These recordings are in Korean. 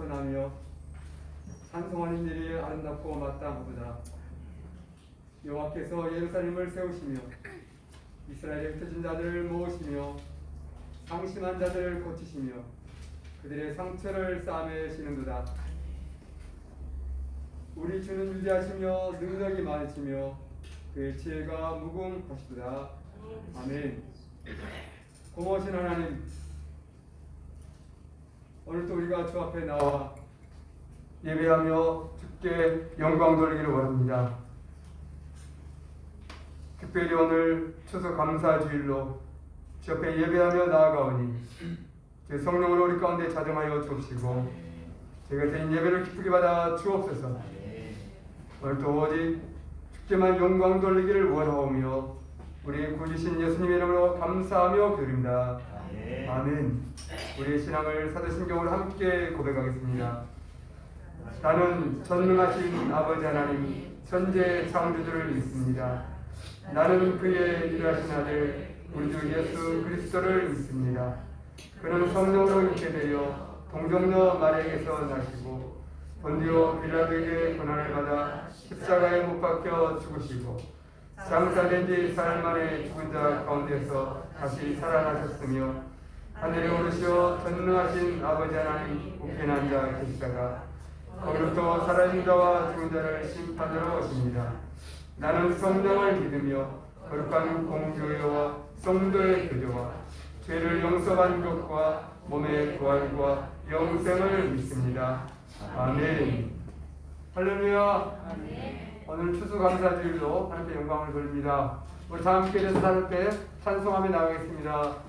선하며 찬송하는 일이 아름답고 마땅하도다. 여호와께서 예루살렘을 세우시며 이스라엘의 흩어진 자들을 모으시며 상심한 자들을 고치시며 그들의 상처를 싸매시는도다. 우리 주는 위대하시며 능력이 많으시며 그의 지혜가 무궁하시도다. 아멘. 고마우신 하나님, 오늘도 우리가 주 앞에 나와 예배하며 주께 영광 돌리기를 원합니다. 특별히 오늘 추수 감사주일로 주 앞에 예배하며 나아가오니 주 성령으로 우리 가운데 자정하여 주옵시고 제가 드린 예배를 기쁘게 받아 주옵소서. 오늘도 오직 주께만 영광 돌리기를 원하오며 우리 구주신 예수님의 이름으로 감사하며 기도드립니다. 아멘. 우리의 신앙을 사도신경으로 함께 고백하겠습니다. 나는 전능하신 아버지 하나님 천재 창조주를 믿습니다. 나는 그의 일하신 아들 우리 주 예수 그리스도를 믿습니다. 그는 성령으로 있게 되어 동정녀 마리아에게서 나시고 본디오 빌라도에게 고난을 받아 십자가에 못 박혀 죽으시고 장사된 지 사흘 만에 죽은 자 가운데서 다시 살아나셨으며 하늘에 오르시어 전능하신 아버지 하나님 우편에 앉아 계시다가 거기로부터 살아있는 자와 죽은 자를 심판하러 오십니다. 나는 성령을 믿으며 거룩한 공교회와 성도의 교제와 죄를 용서받는 것과 몸의 부활과 영생을 믿습니다. 아멘. 할렐루야. 오늘 추수감사주일로 하나님께 영광을 돌립니다. 우리 다 함께 돼서 하나님께 찬송하며 나가겠습니다.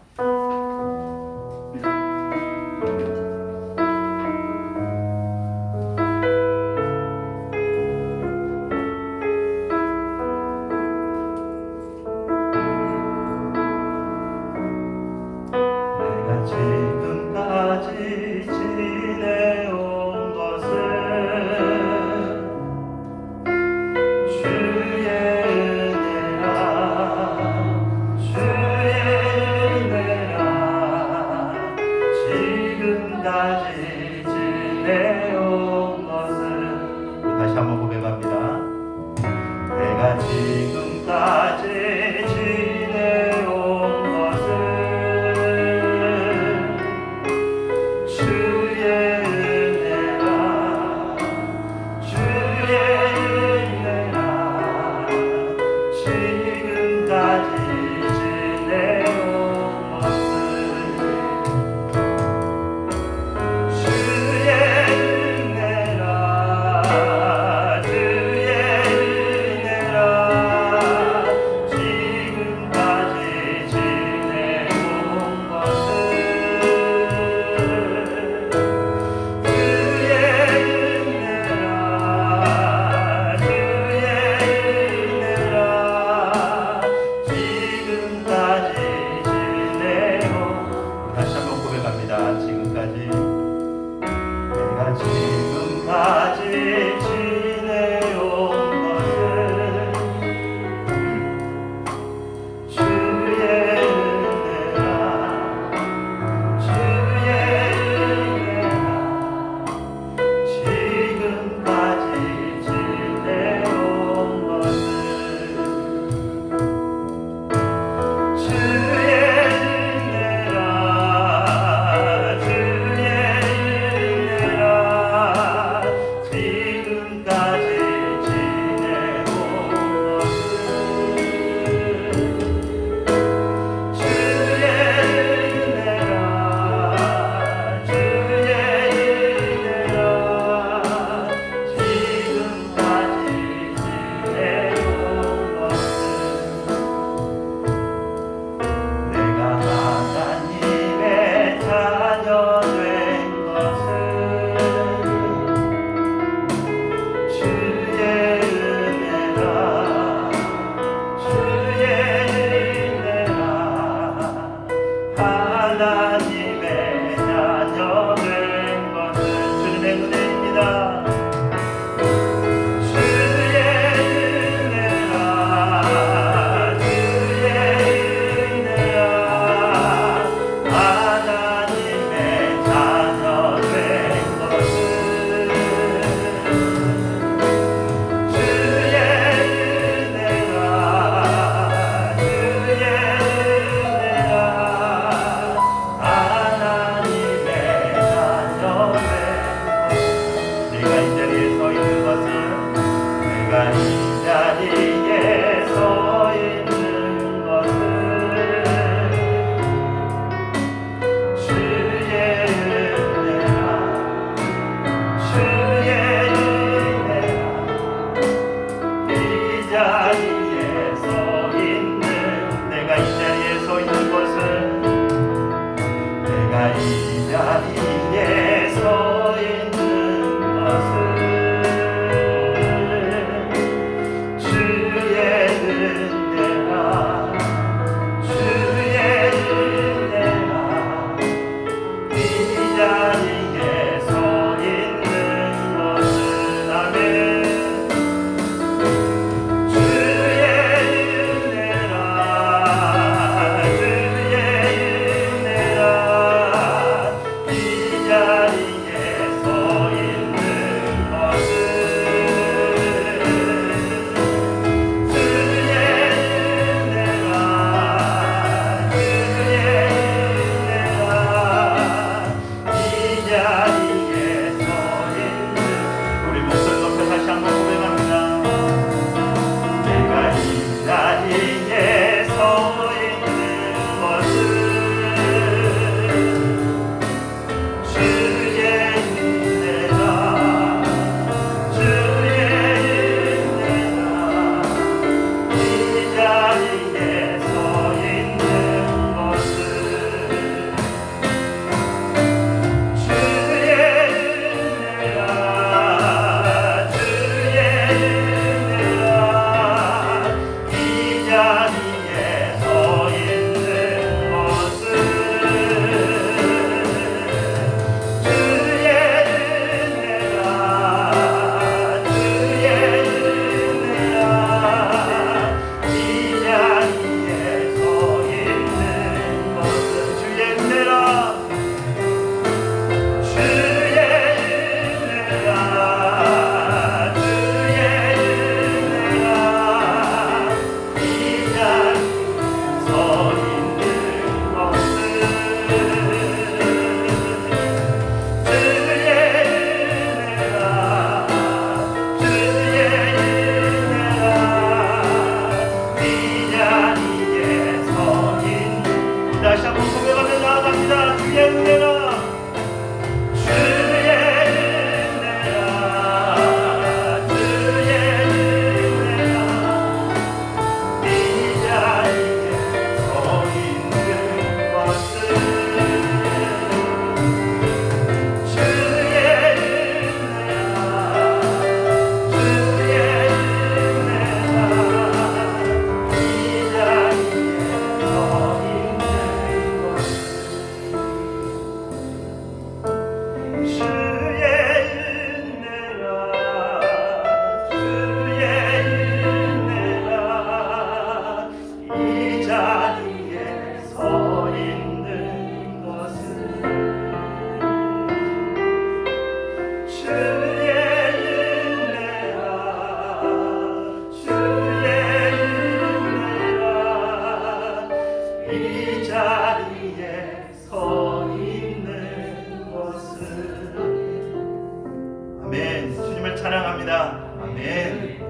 아멘. 주님을 찬양합니다. 아멘.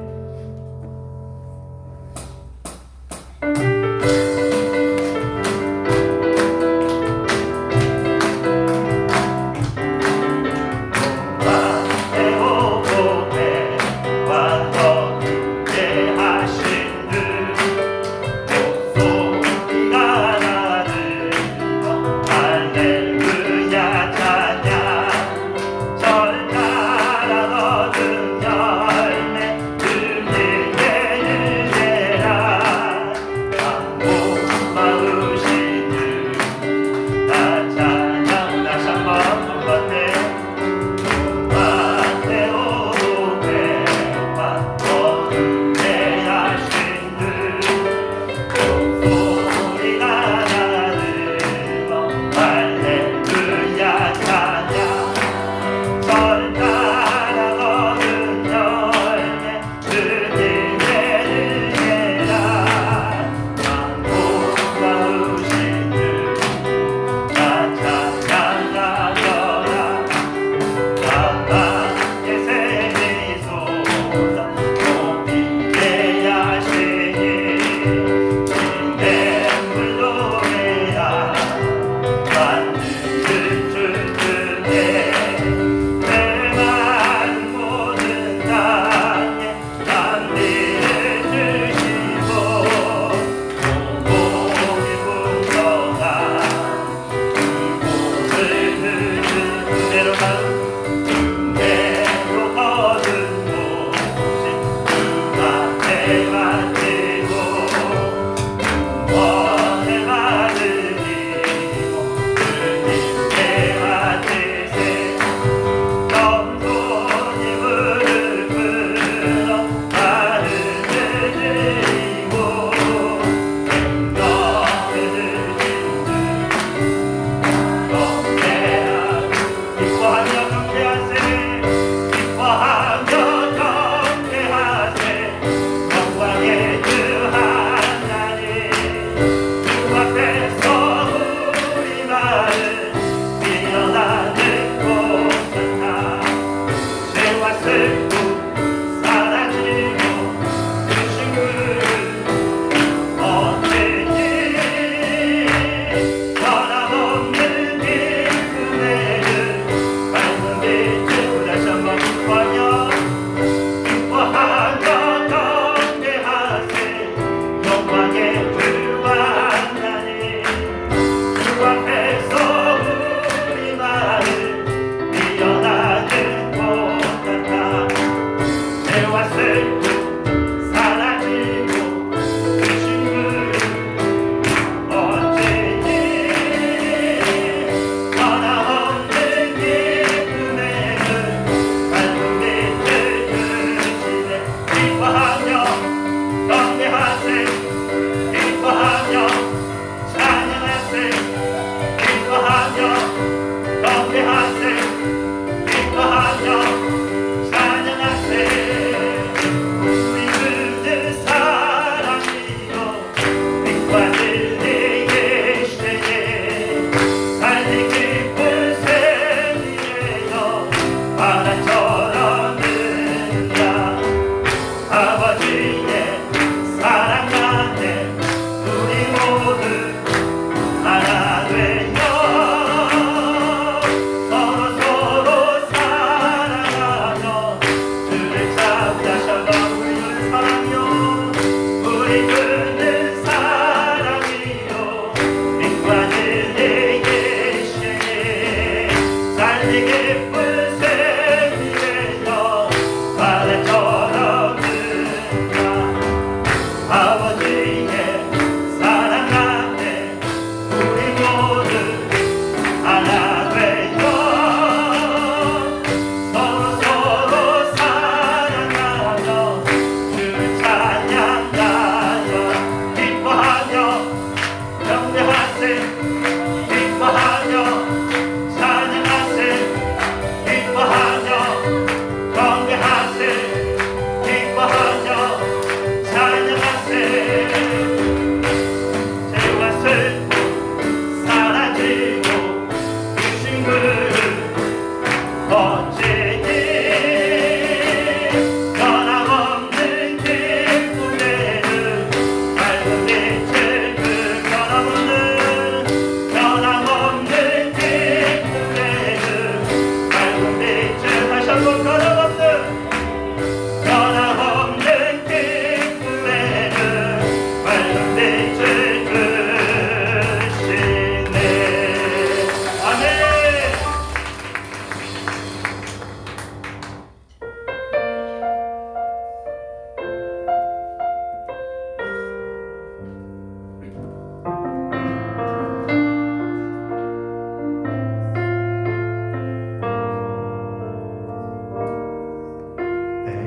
할렐루야 찬양 절 따라 거듭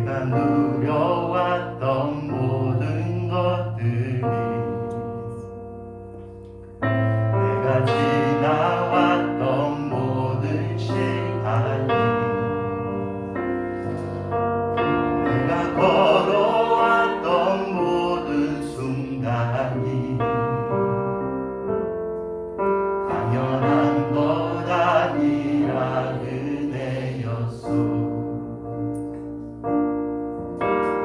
내가 누려왔던 모든 것들이 내가 지나왔던 모든 시간이 내가 걸어왔던 모든 순간이 당연한 것 아니라 그대였소.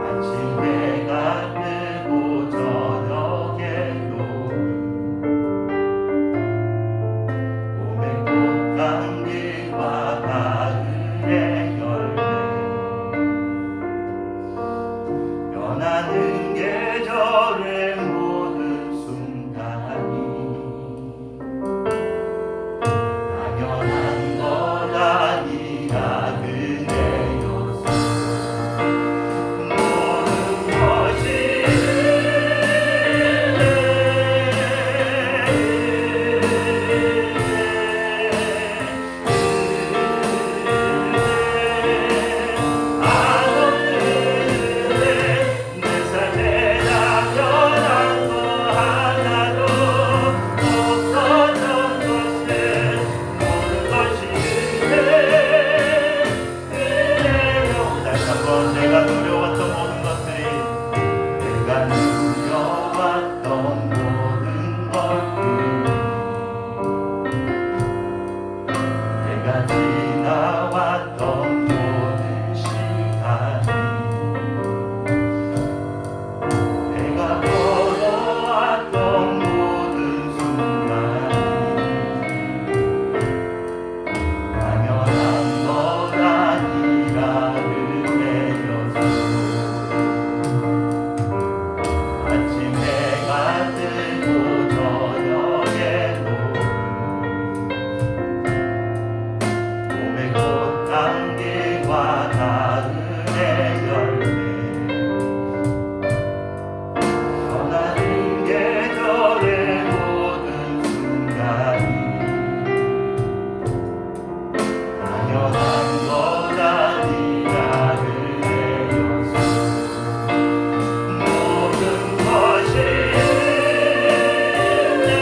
아침 해가 뜨고 저녁에도 봄의 꽃향기와 가을의 열매 변하는 계절의 모든 순간이 당연한 것 아니라 그대였소. 모든 것이 내 삶에 남겨난 거 하나도 없었던 것은 모든 것이 그대로 다시 한번 내가 누려왔던 모든 것들이 내가 누려왔던 모든 것들이 내가 지나왔던 모든 시간이 내가 걸어왔던 모든 순간이 당연한 것 아니라 그대였소. 아침 해가 뜨고 저녁에도 봄의 꽃향기와 가을의 열매 변하는 계절의 모든 순간이 당연한 것 아니라 그대였소. 모든 것이 그대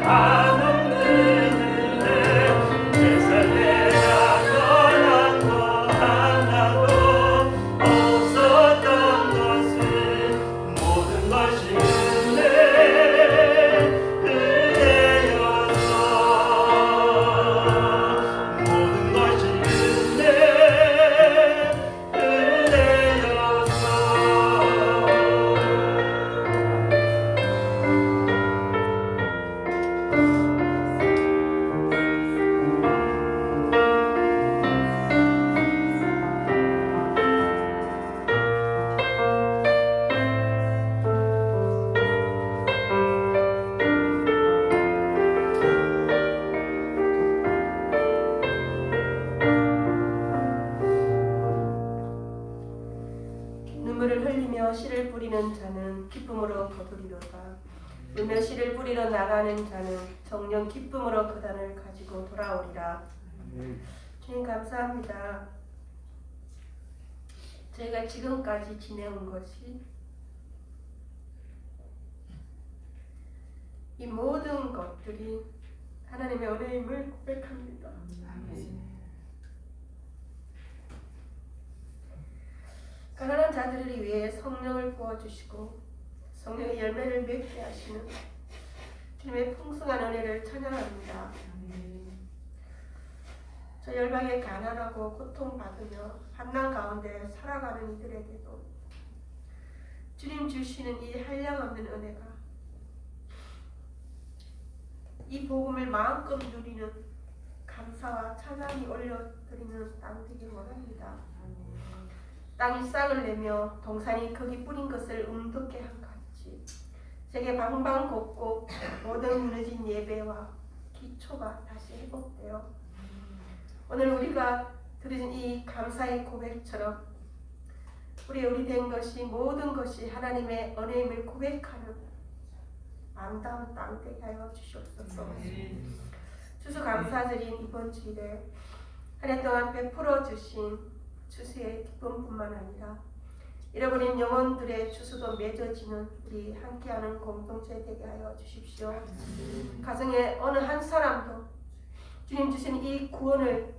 한없는 은혜 내 삶에 변한 것 하나도 없었던 것은 모든 것이 은혜였어. 모든 것이 눈물을 흘리며 씨를 뿌리는 자는 기쁨으로 거두리로다. 울며 씨를 뿌리러 나가는 자는 정녕 기쁨으로 그 단을 가지고 돌아오리라. 주님 감사합니다. 저희가 지금까지 지내온 것이 이 모든 것들이 하나님의 은혜임을 고백합니다. 가난한 자들을 위해 성령을 부어주시고 성령의 열매를 맺게 하시는 주님의 풍성한 은혜를 찬양합니다. 저 열방에 가난하고 고통받으며 환난 가운데 살아가는 이들에게도 주님 주시는 이 한량없는 은혜가 이 복음을 마음껏 누리는 감사와 찬양이 올려드리는 땅 되길 원합니다. 땅이 싹을 내며 동산이 거기 뿌린 것을 움돋게 한 같이 세계 방방곡곡 모든 무너진 예배와 기초가 다시 회복되어 오늘 우리가 드린 이 감사의 고백처럼 우리 된 것이 모든 것이 하나님의 은혜임을 고백하는 아름다운 땅 되게 하여 주시옵소서. 주수 감사드린 이번 주일에 한 해 동안 베풀어 주신 주수의 기쁨뿐만 아니라 잃어버린 영혼들의 주수도 맺어지는 우리 함께하는 공동체 되게 하여 주십시오. 가정의 어느 한 사람도 주님 주신 이 구원을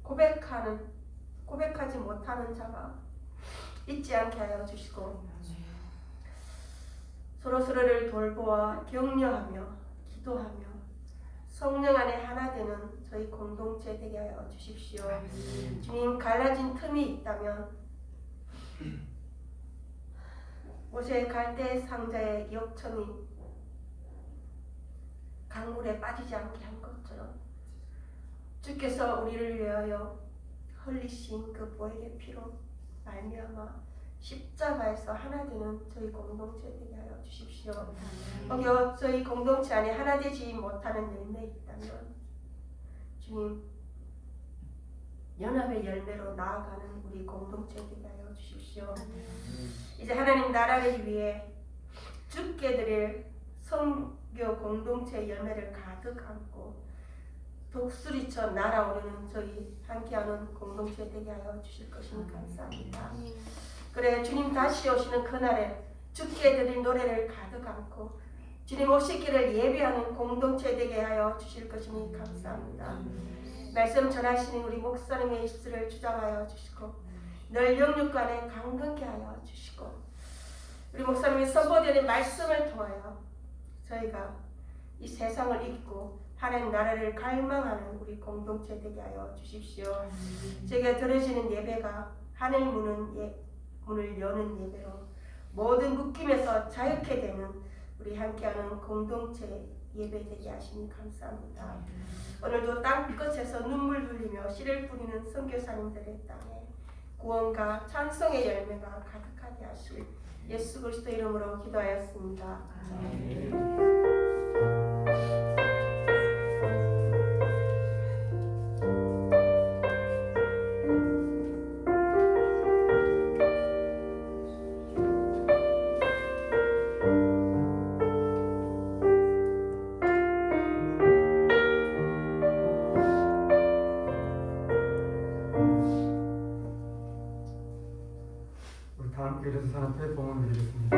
고백하지 못하는 자가 있지 않게 하여 주시고 서로서로를 돌보아 격려하며 기도하며 성령 안에 하나 되는 저희 공동체 되게 하여 주십시오. 주님 갈라진 틈이 있다면 모세의 갈대 상자의 역청이 강물에 빠지지 않게 한 것처럼 주께서 우리를 위하여 흘리신 그 보혈의 피로 말미암아 십자가에서 하나 되는 저희 공동체 되게 하여 주십시오. 혹여 저희 공동체 안에 하나 되지 못하는 열매 있다면 주님 연합의 열매로 나아가는 우리 공동체 되게 하여 주십시오. 이제 하나님 나라를 위해 주께 드릴 선교 공동체 열매를 가득 안고 독수리쳐 날아오르는 저희 함께하는 공동체 되게 하여 주실 것이니 감사합니다. 그래 주님 다시 오시는 그날에 주께 드릴 노래를 가득 안고 주님 오시기를 예배하는 공동체 되게 하여 주실 것이니 감사합니다. 말씀 전하시는 우리 목사님의 입술을 주장하여 주시고 늘 영육간에 강건케 하여 주시고 우리 목사님의 선포되는 말씀을 통하여 저희가 이 세상을 잊고 하나님 나라를 갈망하는 우리 공동체 되게 하여 주십시오. 저희가 들어지는 예배가 하늘 문을 여는 예배로 모든 묶임에서 자유케 되는 우리 함께하는 공동체 예배 되게 하시니 감사합니다. 오늘도 땅끝에서 눈물 흘리며 씨를 뿌리는 선교사님들의 땅에 구원과 찬송의 열매가 가득하게 하실 예수 그리스도 이름으로 기도하였습니다. 우리 다 함께 일어서 하나님께 복을 드리겠습니다.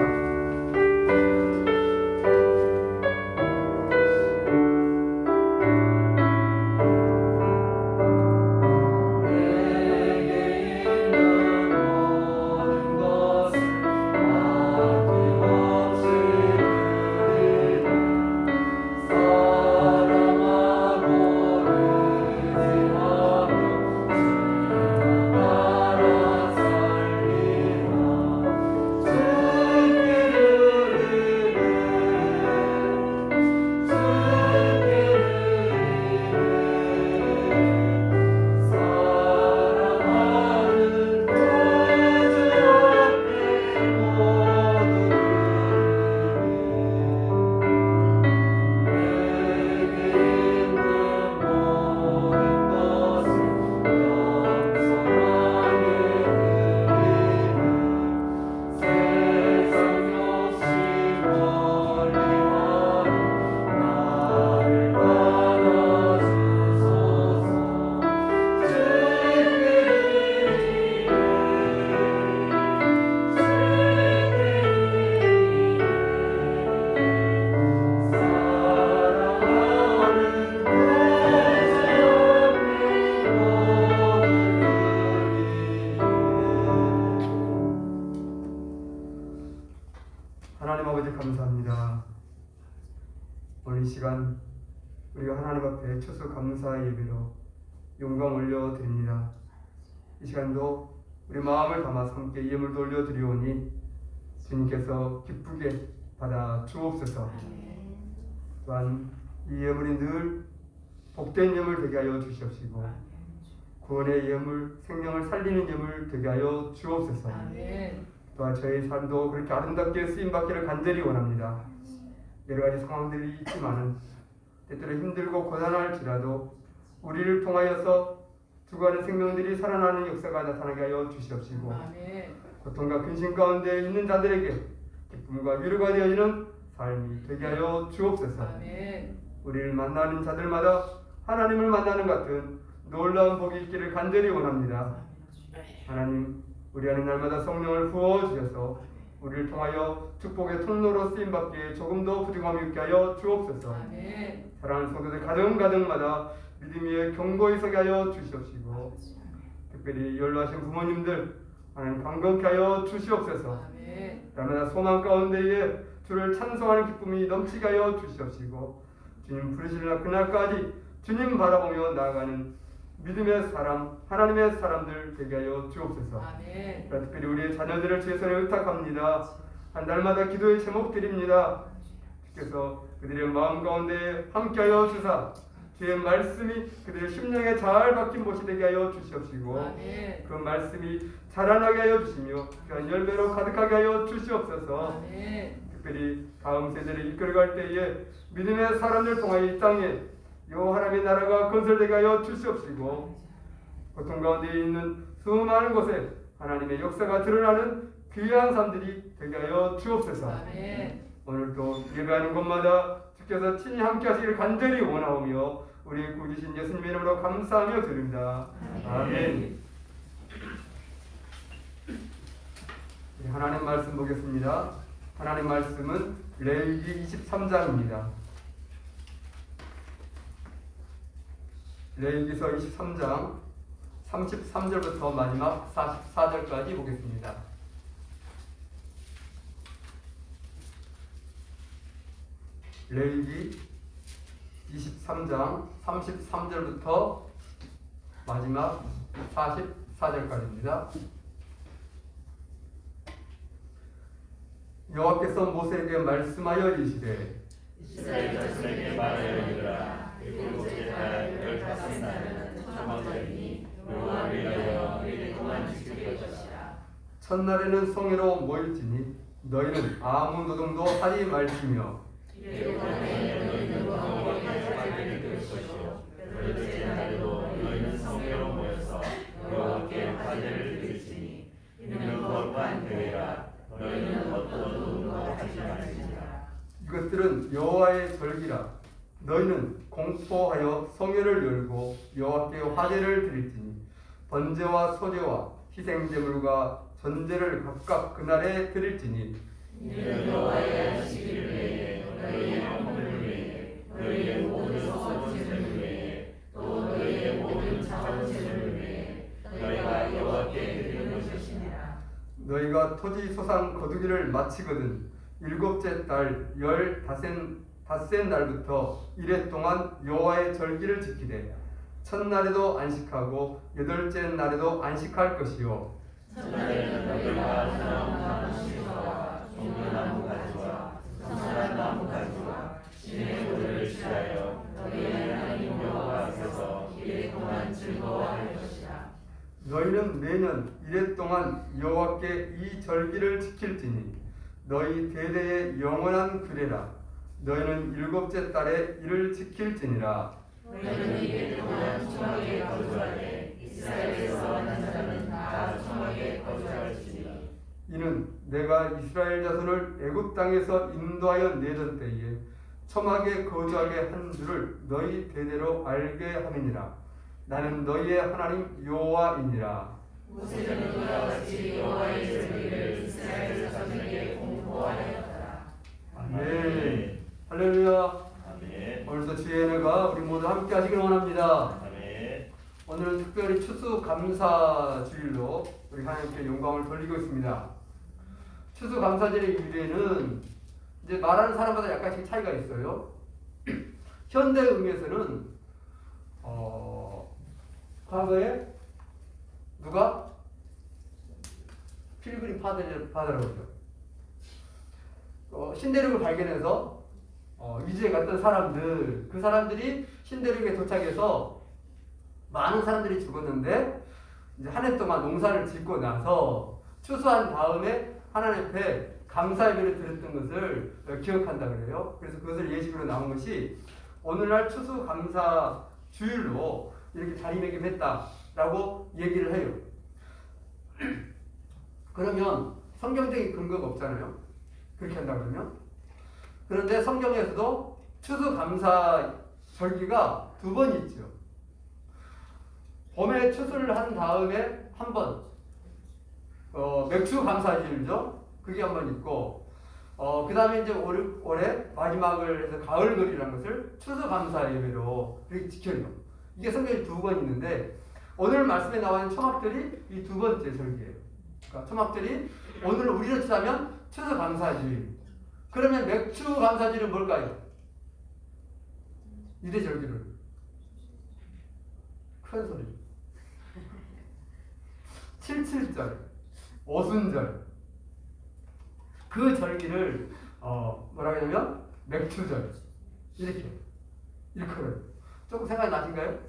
오늘 이 시간 우리가 하나님 앞에 추수감사 예배로 영광 올려드립니다. 이 시간도 우리 마음을 담아서 함께 예물도 올려드리오니 주님께서 기쁘게 받아 주옵소서. 또한 이 예물이 늘 복된 예물 되게 하여 주시옵시고 구원의 예물, 생명을 살리는 예물 되게 하여 주옵소서. 또한 저희 삶도 그렇게 아름답게 쓰임받기를 간절히 원합니다. 여러 가지 상황들이 있지만은 때때로 힘들고 고단할지라도 우리를 통하여서 죽어가는 생명들이 살아나는 역사가 나타나게 하여 주시옵시고 고통과 근심 가운데 있는 자들에게 기쁨과 위로가 되어지는 삶이 되게 하여 주옵소서. 우리를 만나는 자들마다 하나님을 만나는 같은 놀라운 복이 있기를 간절히 원합니다. 하나님, 우리 안에 날마다 성령을 부어주셔서 우리를 통하여 축복의 통로로 쓰임받기에 조금 더 부족함이 있게 하여 주옵소서. 사랑하는 성도들 가정가정마다 믿음 위에 경고히 서게 하여 주시옵시고 특별히 연로하신 부모님들 하나님 강건케 하여 주시옵소서. 날마다 소망 가운데에 주를 찬송하는 기쁨이 넘치게 하여 주시옵시고 주님 부르시는 그날까지 주님 바라보며 나아가는 믿음의 사람, 하나님의 사람들 되게 하여 주옵소서. 특별히 우리의 자녀들을 주의 손에 의탁합니다. 한 달마다 기도의 제목 드립니다. 주께서 그들의 마음 가운데 함께하여 주사 주의 말씀이 그들의 심령에 잘 박힌 못이 되게 하여 주시옵시고 그 말씀이 자라나게 하여 주시며 그 열매로 가득하게 하여 주시옵소서. 특별히 다음 세대를 이끌어갈 때에 믿음의 사람들 통하여 이 땅에 요 하나님의 나라가 건설되게 하여 주시옵시고 고통 가운데 있는 수많은 곳에 하나님의 역사가 드러나는 귀한 삶들이 되게 하여 주옵소서. 오늘도 예배하는 곳마다 주께서 친히 함께 하시기를 간절히 원하오며 우리 구주신 예수님의 이름으로 감사하며 드립니다. 아멘. 하나님 말씀 보겠습니다. 하나님 말씀은 레위기 23장입니다. 레위기서 23장 33절부터 마지막 44절까지 보겠습니다. 레위기 23장 33절부터 마지막 44절까지입니다. 여호와께서 모세에게 말씀하여 이르시되 이스라엘 자손에게 말하여 이르라. 일곱째 달 15날은 초막절이니 여호와를 위하여 1일 동안 지킬 것이라. 첫날에는 성회로 모일지니 너희는 아무 노동도 하지 말지며 일곱날에 너희는 여호와께 화제를 드릴 것이요 열째 날에도 너희는 성회로 모여서 여호와께 화제를 드릴지니 이는 거룩한 대회라. 너희는 어떤 노동도 하지 말지니라. 이것들은 여호와의 절기라. 너희는 공포하여 성회를 열고 여호와께 화제를 드릴지니 번제와 소제와 희생제물과 전제를 각각 그날에 드릴지니 이는 여호와의 안식일 외에 너희의 헌물을 외에 너희의 모든 소원 제물 외에 또 너희의 모든 자원 제물 외에 너희가 여호와께 드리는 것이니라. 너희가 토지 소상 거두기를 마치거든 일곱째 달 15셋 날부터 이래 동안 여호와의 절기를 지키되 첫날에도 안식하고 여덟째 날에도 안식할 것이요 첫날에는 너희가 소나무 시소와 종려나무 가지와 성난 나무 가지와 진의 모들을 취하여 너희의 하나님 여호와 앞에서 이래 동안 즐거워할 것이라. 너희는 매년 이래 동안 여호와께 이 절기를 지킬지니 너희 대대의 영원한 규례라. 너희는 일곱째 달에 이를 지킬지니라. 너희는 이래 동안 초막에 거주하되 이스라엘에서 난 자는 다 초막에 거주할지니 이는 내가 이스라엘 자손을 애굽 땅에서 인도하여 내던 때에 초막에 거주하게 한 줄을 너희 대대로 알게 함이니라. 나는 너희의 하나님 여호와이니라. 모세는 이와 같이 여호와의 절기를 이스라엘 자손에게 공포하였더라. 아멘. 할렐루야. 아멘. 오늘도 주의 은혜가 우리 모두 함께 하시길 원합니다. 아멘. 오늘은 특별히 추수감사주일로 우리 하나님께 영광을 돌리고 있습니다. 추수감사절의 일에는 이제 말하는 사람마다 약간씩 차이가 있어요. 현대 의미에서는 과거에 누가 필그림 파더라고 하죠. 신대륙을 발견해서 이주해 갔던 사람들, 그 사람들이 신대륙에 도착해서 많은 사람들이 죽었는데 이제 한 해 동안 농사를 짓고 나서 추수한 다음에 하나님 앞에 감사 예배를 드렸던 것을 기억한다 그래요. 그래서 그것을 예식으로 나온 것이 오늘날 추수 감사 주일로 이렇게 자리매김했다라고 얘기를 해요. 그러면 성경적인 근거가 없잖아요. 그렇게 한다 그러면. 그런데 성경에서도 추수 감사 절기가 2번 있죠. 봄에 추수를 한 다음에 한 번, 맥추 감사주일이죠. 그게 한 번 있고, 그 다음에 이제 올해 마지막을 해서 가을거리라는 것을 추수 감사 예배로 이렇게 지켜요. 이게 성경에 2번 있는데, 오늘 말씀에 나와 있는 초막절이 이 2번째 절기예요. 그러니까 초막절이 오늘 우리로 치자면 추수 감사주일. 그러면 맥추 감사주일은 뭘까요? 이대 절기를. 큰 소리. 77절, 오순절. 그 절기를 뭐라고 하냐면 맥추절. 이렇게 그래요. 조금 생각이 나신가요?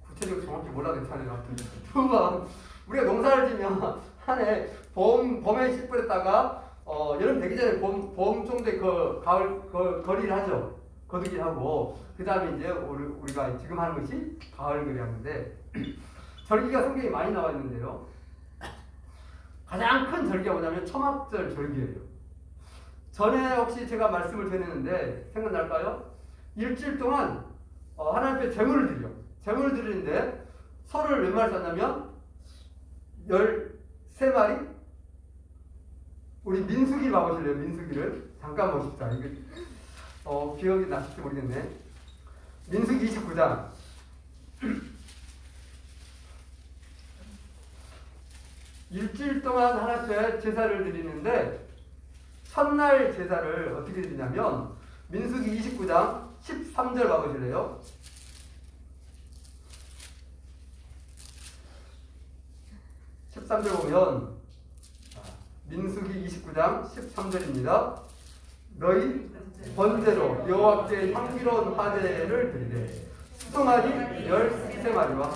구체적으로 정확히 몰라도 괜찮아요. 아무튼 2번 우리가 농사를 지면 한 해 봄에 씨 뿌렸다가 여름 되기 전에 봄 정도에 가을 거리를 하죠. 거두기를 하고 그 다음에 이제 우리가 지금 하는 것이 가을거리 하는데 절기가 성경에 많이 나와 있는데요. 가장 큰 절기가 뭐냐면 초막절 절기예요. 전에 혹시 제가 말씀을 드렸는데 생각날까요? 일주일 동안 하나님 앞에 제물을 드려. 제물을 드리는데 소를 몇 마리 쐈냐면 13마리? 우리 민수기 봐보실래요? 민수기를 잠깐 보십시다. 이거 기억이 나실지 모르겠네. 민수기 29장. 일주일 동안 하나님 앞에 제사를 드리는데 첫날 제사를 어떻게 드리냐면 민수기 29장 13절 봐보실래요? 보면 민수기 29장 13절입니다. 너희 번제로 여호와께 향기로운 화제를 드리되 수송아지 13마리와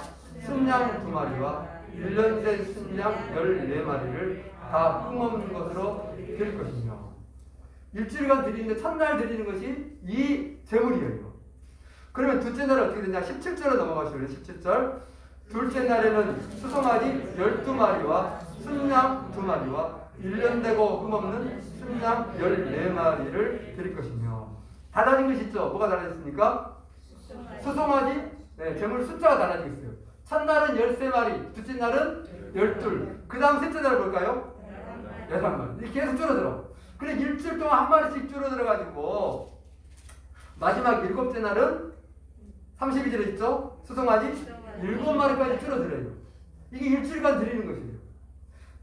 순양 2마리와 1년 된 순양 14마리를 다 흠없는 것으로 드릴 것이며 일주일간 드리는데 첫날 드리는 것이 이 제물이에요. 그러면 둘째 날은 어떻게 되냐? 17절로 넘어가시면 17절 둘째 날에는 수송아지 12마리와 순양 2마리와 1년 되고 흠없는 순양 14마리를 드릴 것이며 다 달린 것이 있죠. 뭐가 달라졌습니까? 수송아지 제물 숫자가 달라지겠어요. 첫날은 13마리, 둘째 날은 12, 그 다음 셋째 날은 뭘까요? 6마리. 이렇게 계속 줄어들어. 그래 일주일 동안 한 마리씩 줄어들어가지고 마지막 7째 날은 32절에 있죠? 수송아지 7마리까지 줄어들어요. 이게 일주일간 드리는 것이에요.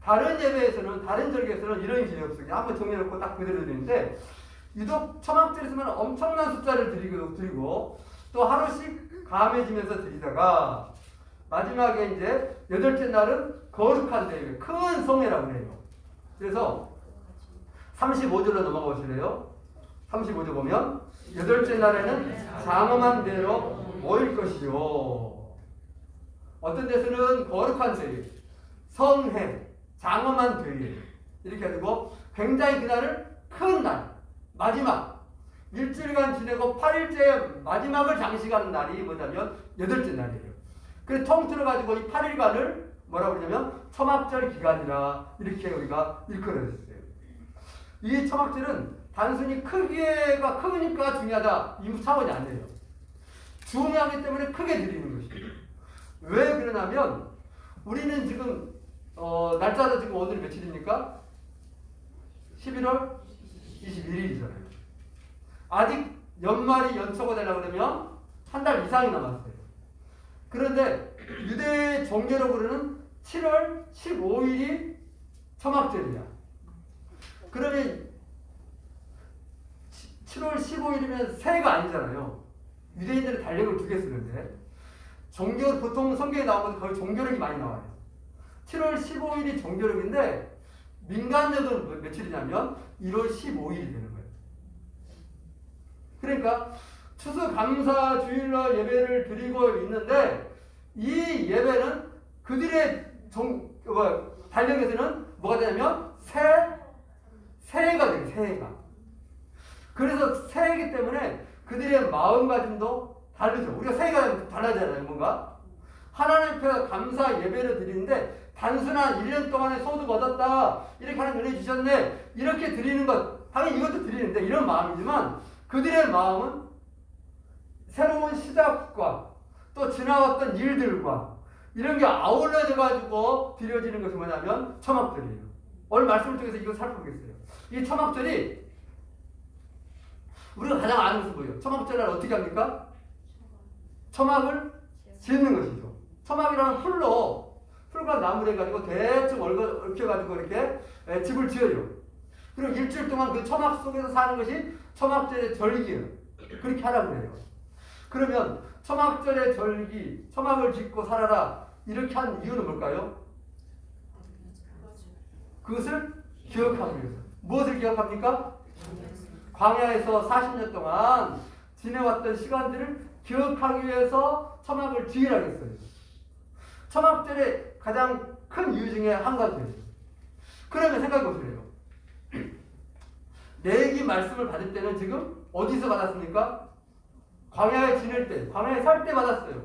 다른 예배에서는, 다른 절기에서는 이런 기준이 없어요. 한번 정해놓고 딱 그대로 드리는데 유독 초막절에서는 엄청난 숫자를 드리고 또 하루씩 감해지면서 드리다가 마지막에 이제 8째 날은 거룩한 대회, 큰 성회라고 해요. 그래서 35절로 넘어가 보실래요? 35절 보면 8째 날에는 장엄한 대로 모일 것이요. 어떤 데서는 거룩한 대회, 성회, 장엄한 대회 이렇게 해가지고 굉장히 그날을 큰 날, 마지막 일주일간 지내고 8일째 마지막을 장식하는 날이 뭐냐면 8째 날이에요. 그래서 통틀어 가지고 이 8일간을 뭐라고 그러냐면 초막절 기간이라 이렇게 우리가 일컬어졌어요. 이 초막절은 단순히 크기가 크니까 중요하다 이 차원이 아니에요. 중요하기 때문에 크게 드리는 것이에요. 왜 그러냐면 우리는 지금 날짜도 지금 오늘 며칠입니까? 11월 21일이잖아요. 아직 연말이 연초가 되려고 그러면 한 달 이상이 남았어요. 그런데 유대 종교력으로는 7월 15일이 초막절이야. 그러면 7월 15일이면 새해가 아니잖아요. 유대인들은 달력을 2개 쓰는데 정교 보통 성경에 나오면 거의 종교력이 많이 나와요. 7월 15일이 종교력인데 민간력은 며칠이냐면 1월 15일이 되는 거예요. 그러니까 추수감사 주일날 예배를 드리고 있는데 이 예배는 그들의 달력에서는 뭐가 되냐면 새해가 돼요. 새해가. 그래서 새해이기 때문에 그들의 마음가짐도 다르죠. 우리가 새해가 달라지잖아요. 뭔가 하나님 앞에 감사 예배를 드리는데 단순한 1년 동안의 소득 얻었다 이렇게 하나님 은혜 주셨네 이렇게 드리는 것 당연히 이것도 드리는데 이런 마음이지만 그들의 마음은 새로운 시작과 또 지나왔던 일들과 이런 게 아울러져 가지고 드려지는 것이 뭐냐면 초막절이에요. 오늘 말씀을 통해서 이거 살펴보겠어요. 이 초막절이 우리가 가장 아는 것은 뭐예요? 초막절날 어떻게 합니까? 초막을 짓는 것이죠. 초막이라는 풀과 나무를 해가지고 대충 얽혀가지고 이렇게 집을 지어요. 그리고 일주일 동안 그 초막 속에서 사는 것이 초막절의 절기예요. 그렇게 하라고 해요. 그러면 초막절의 절기, 초막을 짓고 살아라 이렇게 한 이유는 뭘까요? 그것을 기억하기 위해서. 무엇을 기억합니까? 광야에서 40년 동안 지내왔던 시간들을 기억하기 위해서 초막을 지으라고 했어요. 초막절의 가장 큰 이유 중에 한 가지예요. 그러면 생각해 보세요. 내기 말씀을 받을 때는 지금 어디서 받았습니까? 광야에 지낼 때, 광야에 살 때 받았어요.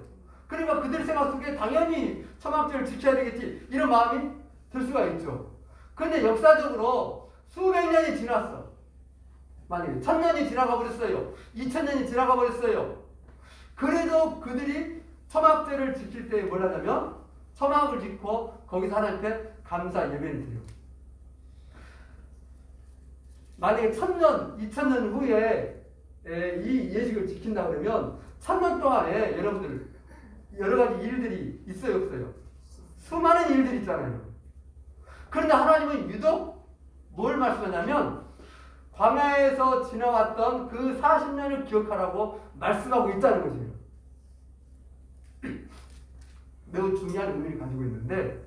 그러니까 그들 생각 속에 당연히 초막절을 지켜야 되겠지 이런 마음이 들 수가 있죠. 그런데 역사적으로 수백 년이 지났어. 만약에 1000년이 지나가 버렸어요. 2000년이 지나가 버렸어요. 그래도 그들이 초막절을 지킬 때 뭘 하냐면 초막을 짓고 거기서 하나님께 감사 예배를 드려요. 만약에 1000년, 2000년 후에 이 예식을 지킨다 그러면 1000년 동안에 여러분들 여러 가지 일들이 있어요, 없어요? 수많은 일들이 있잖아요. 그런데 하나님은 유독 뭘 말씀하냐면 광야에서 지나왔던 그 40년을 기억하라고 말씀하고 있다는 것이에요. 매우 중요한 의미를 가지고 있는데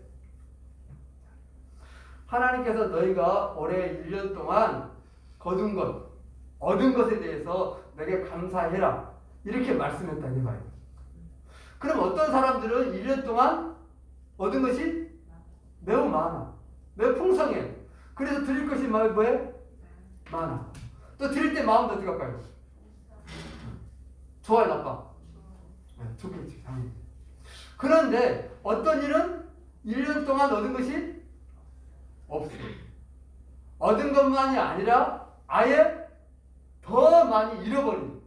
하나님께서 너희가 올해 1년 동안 거둔 것, 얻은 것에 대해서 내게 감사해라 이렇게 말씀했다니 봐요. 그럼 어떤 사람들은 1년 동안 얻은 것이 매우 많아. 매우 풍성해. 그래서 드릴 것이 뭐예요? 많아. 또 드릴 때 마음도 어떻게 할까요? 좋아요, 나빠? 네, 좋겠지, 당연히. 그런데 어떤 일은 1년 동안 얻은 것이 없어요. 얻은 것만이 아니라 아예 더 많이 잃어버린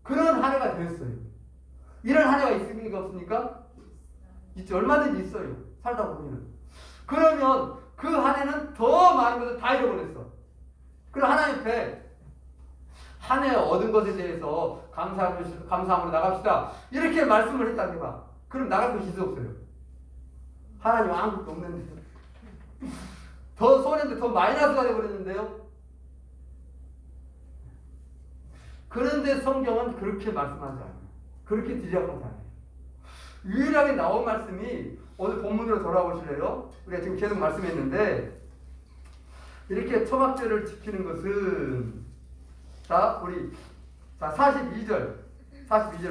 그런 한 해가 됐어요. 이런 한 해가 있습니까, 없습니까? 있죠. 얼마든지 있어요. 살다 보면. 그러면 그 한 해는 더 많은 것을 다 잃어버렸어. 그럼 하나님 앞에 한 해 얻은 것에 대해서 감사함으로 나갑시다. 이렇게 말씀을 했다는 봐. 그럼 나갈 곳이 없어요. 하나님 아무것도 없는데. 더 손해인데 더 마이너스가 되어버렸는데요. 그런데 성경은 그렇게 말씀하지 않아요. 그렇게 지적하지 않아요. 유일하게 나온 말씀이 오늘 본문으로 돌아오실래요? 우리가 지금 계속 말씀했는데 이렇게 초막절을 지키는 것은 우리 42절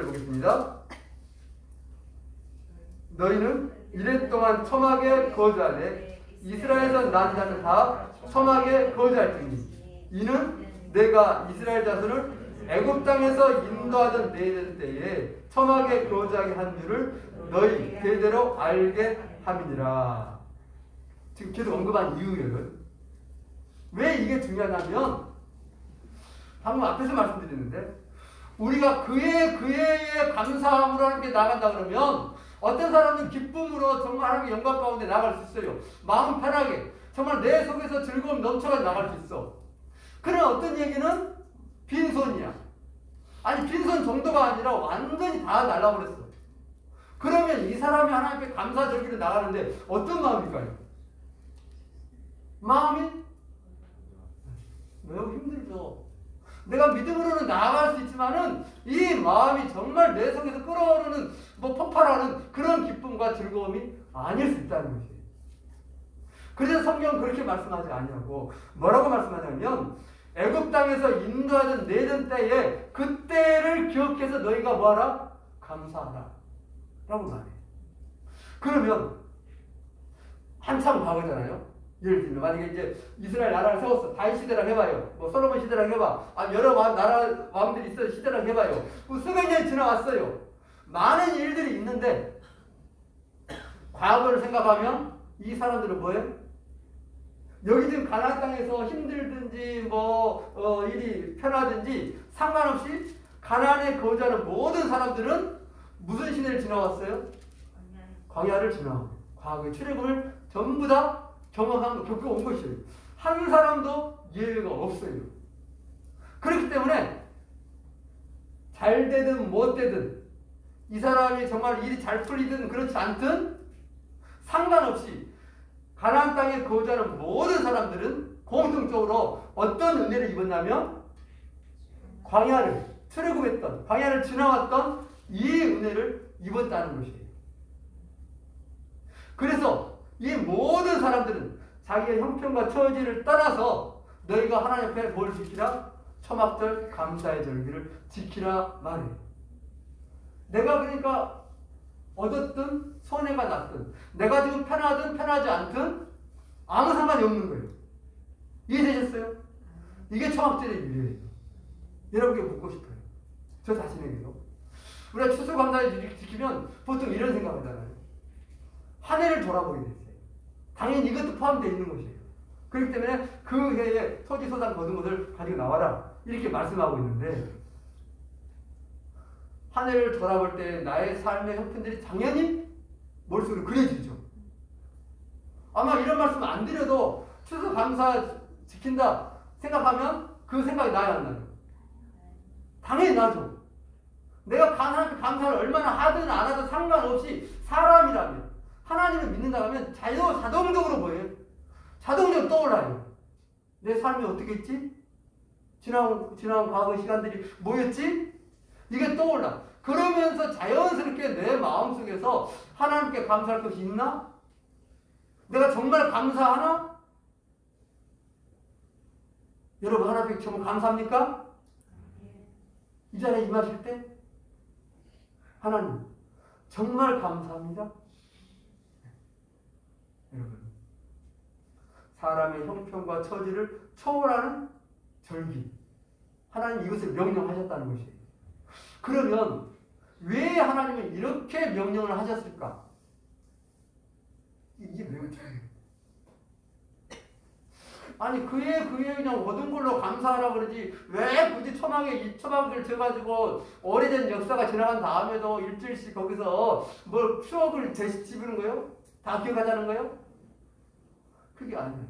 보겠습니다. 너희는 이래 동안 초막에 거주하되 이스라엘에서 난 자는 다 초막에 거주할지니 이는 내가 이스라엘 자손을 애굽 땅에서 인도하던 내 때에 초막에 거주하게 한 줄을 너희 대대로 알게 함이니라. 지금 계속 언급한 이유예요. 왜 이게 중요하냐면 방금 앞에서 말씀드렸는데 우리가 그의 감사함으로 하나님께 나간다 그러면 어떤 사람은 기쁨으로 정말 하나님의 영광 가운데 나갈 수 있어요. 마음 편하게 정말 내 속에서 즐거움 넘쳐가지고 나갈 수 있어. 그러나 어떤 얘기는 빈손이야. 아니 빈손 정도가 아니라 완전히 다 날라버렸어. 그러면 이 사람이 하나님께 감사 절기로 나가는데 어떤 마음일까요? 마음이 매우 힘들죠. 내가 믿음으로는 나아갈 수 있지만은 이 마음이 정말 내 속에서 끓어오르는 폭발하는 그런 기쁨과 즐거움이 아닐 수 있다는 것이에요. 그래서 성경은 그렇게 말씀하지 아니하고 뭐라고 말씀하냐면 애굽 땅에서 인도하던 내던 때에 그때를 기억해서 너희가 뭐하라? 감사하라 라고 말해요. 그러면 한참 과거잖아요. 예를 들면 만약에 이제 이스라엘 나라를 세웠어. 다윗 시대랑 해봐요. 뭐 솔로몬 시대랑 해봐. 여러 나라 왕들이 있어 시대랑 해봐요. 수백 년이 지나왔어요. 많은 일들이 있는데 과거를 생각하면 이 사람들은 뭐예요? 여기 지금 가나안 땅에서 힘들든지 일이 편하든지 상관없이 가나안에 거주하는 모든 사람들은 무슨 시대를 지나왔어요? 광야를 지나. 과거의 출애굽을 전부 다 겪어온 것이에요. 한 사람도 예외가 없어요. 그렇기 때문에 잘 되든 못 되든 이 사람이 정말 일이 잘 풀리든 그렇지 않든 상관없이 가나안 땅에 거주하는 모든 사람들은 공통적으로 어떤 은혜를 입었냐면 출애굽했던 광야를 지나왔던 이 은혜를 입었다는 것이에요. 그래서 이 모든 사람들은 자기의 형편과 처지를 떠나서 너희가 하나님 앞에 뭘 지키라? 초막절 감사의 절기를 지키라 말해요. 내가 그러니까 얻었든 손해가 났든 내가 지금 편하든 편하지 않든 아무 상관이 없는 거예요. 이해되셨어요? 이게 초막절의 유래예요. 여러분께 묻고 싶어요. 저 자신에게요. 우리가 추수감사를 지키면 보통 이런 생각하잖아요. 한 해를 돌아보게 됐어요. 당연히 이것도 포함되어 있는 것이에요. 그렇기 때문에 그 해에 토지소산 거둔 것을 가지고 나와라 이렇게 말씀하고 있는데 한 해를 돌아볼 때 나의 삶의 형편들이 당연히 머릿속으로 그려지죠. 아마 이런 말씀 안 드려도 추수감사 지킨다 생각하면 그 생각이 나야 안 나요? 당연히 나죠. 내가 하나님께 감사를 얼마나 하든 안 하든 상관없이 사람이라면 하나님을 믿는다 하면 자동적으로 뭐예요? 자동적으로 떠올라요. 내 삶이 어떻게 했지? 지나온 과거 시간들이 뭐였지? 이게 떠올라. 그러면서 자연스럽게 내 마음속에서 하나님께 감사할 것이 있나? 내가 정말 감사하나? 여러분 하나님께 정말 감사합니까? 이 자리에 임하실 때 하나님 정말 감사합니다. 여러분 사람의 형편과 처지를 초월하는 절기 하나님 이것을 명령하셨다는 것이에요. 그러면 왜 하나님은 이렇게 명령을 하셨을까? 이게 매우 중요해요. 아니 그에 그냥 얻은 걸로 감사하라 그러지 왜 굳이 초막을 져가지고 오래된 역사가 지나간 다음에도 일주일씩 거기서 뭘 추억을 되씹는 거예요? 다 기억하자는 거예요? 그게 아니에요.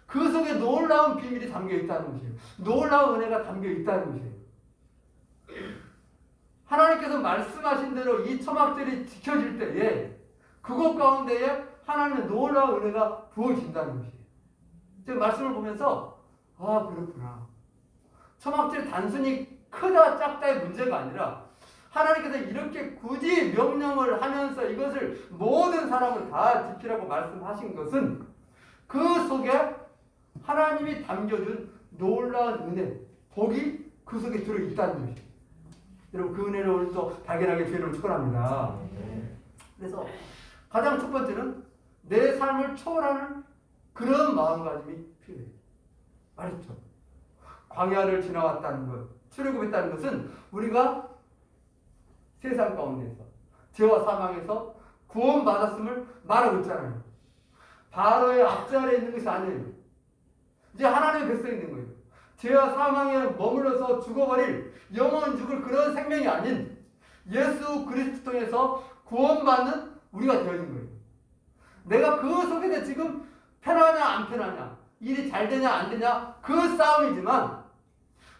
그 속에 놀라운 비밀이 담겨 있다는 것이에요. 놀라운 은혜가 담겨 있다는 것이에요. 하나님께서 말씀하신 대로 이 초막들이 지켜질 때에 그것 가운데에 하나님의 놀라운 은혜가 부어진다는 것이에요. 제가 말씀을 보면서 그렇구나. 초막절 단순히 크다 작다의 문제가 아니라 하나님께서 이렇게 굳이 명령을 하면서 이것을 모든 사람을 다 지키라고 말씀하신 것은 그 속에 하나님이 담겨준 놀라운 은혜, 복이 그 속에 들어있다는 것이에요. 여러분 그 은혜를 오늘 또 발견하게 주의를 축원합니다. 그래서 가장 첫 번째는 내 삶을 초월하는 그런 마음가짐이 필요해요. 말했죠. 광야를 지나왔다는 것, 출애굽했다는 것은 우리가 세상 가운데서 죄와 사망에서 구원받았음을 말하고 있잖아요. 바로의 앞자리에 있는 것이 아니에요. 이제 하나님의 백성이 있는 거예요. 죄와 사망에 머물러서 죽어버릴 영원 죽을 그런 생명이 아닌 예수 그리스도 통해서 구원받는 우리가 되어진 거예요. 내가 그 속에서 지금 편하냐 안 편하냐, 일이 잘 되냐 안 되냐 그 싸움이지만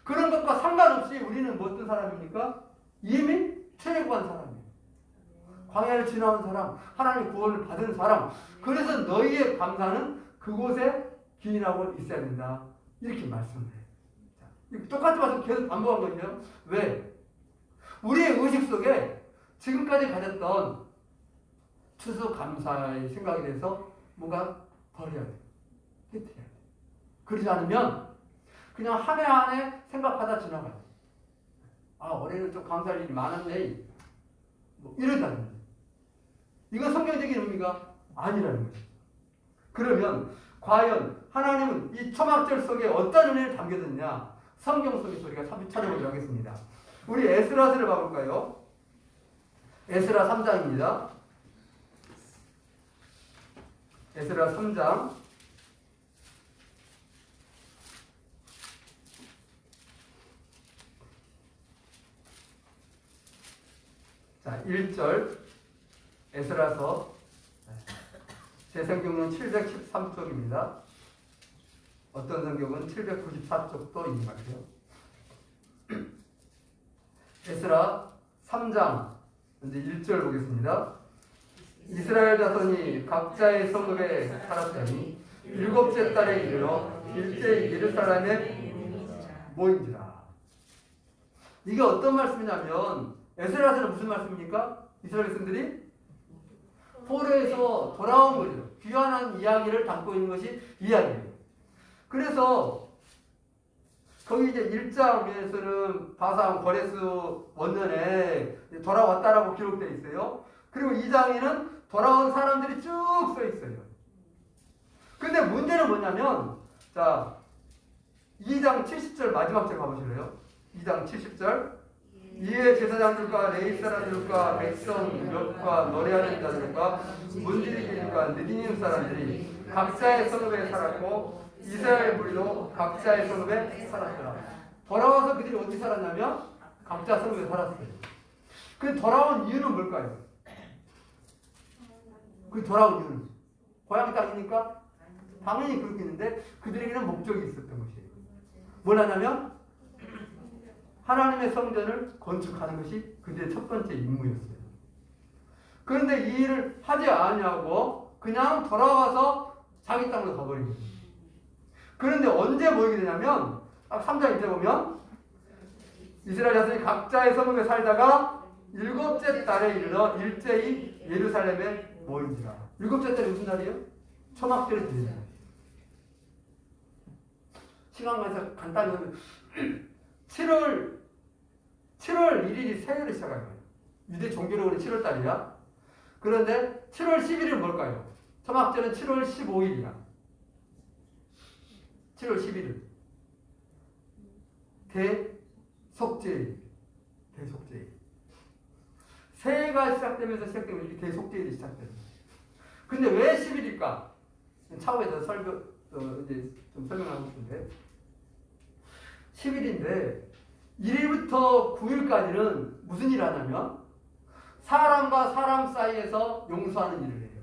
그런 것과 상관없이 우리는 뭐 어떤 사람입니까? 이미 출애굽한 사람이에요. 광야를 지나온 사람, 하나님의 구원을 받은 사람. 그래서 너희의 감사는 그곳에 기인하고 있어야 된다. 이렇게 말씀을 해요. 자, 똑같은 말씀 계속 반복한 거죠. 왜? 우리의 의식 속에 지금까지 가졌던 추수감사의 생각에 대해서 뭔가 버려야 돼. 깨트려야 돼. 그러지 않으면 그냥 한 해 한 해 생각하다 지나가요. 아, 올해는 좀 감사할 일이 많았네. 뭐 이런다는 거죠. 이건 성경적인 의미가 아니라는 거죠. 그러면 과연 하나님은 이 초막절 속에 어떤 은혜를 담겨졌냐? 성경 속에서 우리가 찾아보도록 하겠습니다. 우리 에스라서를 봐볼까요? 에스라 3장입니다. 에스라 3장. 자, 1절 에스라서 제 성경은 713쪽입니다. 어떤 성경은 794쪽도 있는 것 같아요. 에스라 3장 이제 1절 보겠습니다. 이스라엘 자손이 각자의 성읍에 살았더니 일곱째 달에 이르러 일제히 예루살렘에 모인지라. 이게 어떤 말씀이냐면 에스라서는 무슨 말씀입니까? 이스라엘 백성들이 포로에서 돌아온 거죠. 귀환한 이야기를 담고 있는 것이 이야기예요. 그래서 거기 이제 1장에서는 바산 거레스 원년에 돌아왔다라고 기록되어 있어요. 그리고 2장에는 돌아온 사람들이 쭉 써 있어요. 근데 문제는 뭐냐면, 자, 2장 70절 마지막 절 가보실래요? 2장 70절. 이에 제사장들과 레위 사람들과 백성 몇과 노래하는 자들과 문지기들과 느디님 사람들이 각자의 성읍에 살았고 이스라엘 무리도 각자의 성읍에 살았더라. 돌아와서 그들이 어디 살았냐면 각자 성읍에 살았어요. 그 돌아온 이유는 뭘까요? 그 돌아온 이유는 고향 땅이니까 당연히 그렇겠는데 그들에게는 목적이 있었던 것이에요. 뭐냐면 하나님의 성전을 건축하는 것이 그들의 첫 번째 임무였어요. 그런데 이 일을 하지 않냐고 그냥 돌아와서 자기 땅으로 가버린 거예요. 그런데 언제 모이게 되냐면 3장 1절 보면 이스라엘 자손이 각자의 성읍에 살다가 일곱째 달에 이르러 일제히 예루살렘에 모인지라. 일곱째 달이 무슨 날이에요? 초막절이 되는 날. 시간 관해서 간단히 하면 7월 1일이 새해를 시작하는 거예요. 유대 종교력으로 7월 달이야. 그런데 7월 10일은 뭘까요? 초막절은 7월 15일이야. 7월 11일. 대속죄일. 대속죄일. 새해가 시작되면서 시작되면 이렇게 대속죄일이 시작돼요. 근데 왜 10일일까? 차후에서 이제 좀 설명하고 싶은데 10일인데 1일부터 9일까지는 무슨 일을 하냐면 사람과 사람 사이에서 용서하는 일을 해요.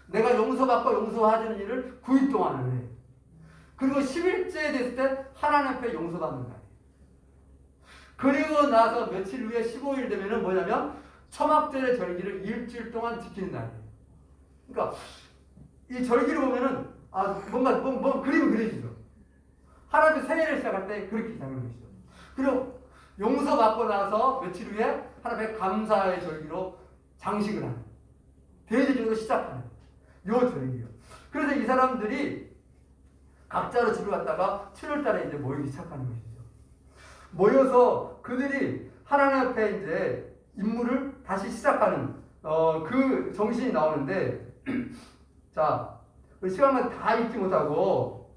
내가 용서받고 용서하는 일을 9일 동안을 해. 그리고 10일째 됐을 때 하나님 앞에 용서받는 날이에요. 그리고 나서 며칠 후에 15일 되면은 뭐냐면 초막절의 절기를 일주일 동안 지키는 날이에요. 그러니까 이 절기를 보면은 뭔가 그림이 그려지죠. 하나님의 새해를 시작할 때 그렇게 시작하는 것이죠. 그리고 용서받고 나서 며칠 후에 하나님의 감사의 절기로 장식을 하는 대대적으로 시작하는 요 절기요. 그래서 이 사람들이 각자로 집을 갔다가 7월달에 이제 모이기 시작하는 것이죠. 모여서 그들이 하나님 앞에 이제 임무를 다시 시작하는 그 정신이 나오는데 자, 시간만 다 읽지 못하고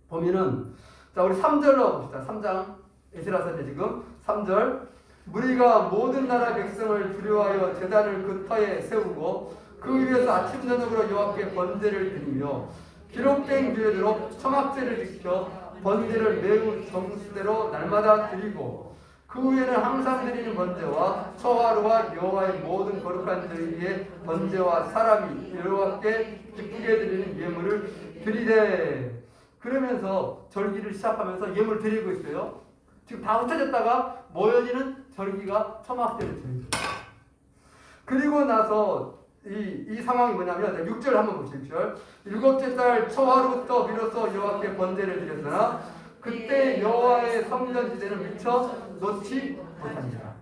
보면은 자, 우리 3절로 봅시다. 3장 에스라서인데 지금 3절 무리가 모든 나라 백성을 두려워하여 제단을 그 터에 세우고 그 위에서 아침 저녁으로 여호와께 번제를 드리며 기록된 규례대로 초막제를 지켜 번제를 매우 정수대로 날마다 드리고 그 후에는 항상 드리는 번제와 초하루와 여호와의 모든 거룩한 절기에 번제와 사람이 여호와께 기쁘게 드리는 예물을 드리되. 그러면서 절기를 시작하면서 예물을 드리고 있어요. 지금 다 흩어졌다가 모여지는 절기가 초막절의 절기. 그리고 나서 이 상황이 뭐냐면 6절 한번 보십시오. 6째 달 초하루부터 비로소 여호와께 번제를 드렸으나 그때 여호와의 성전 지대는 미처 놓지 못합니다.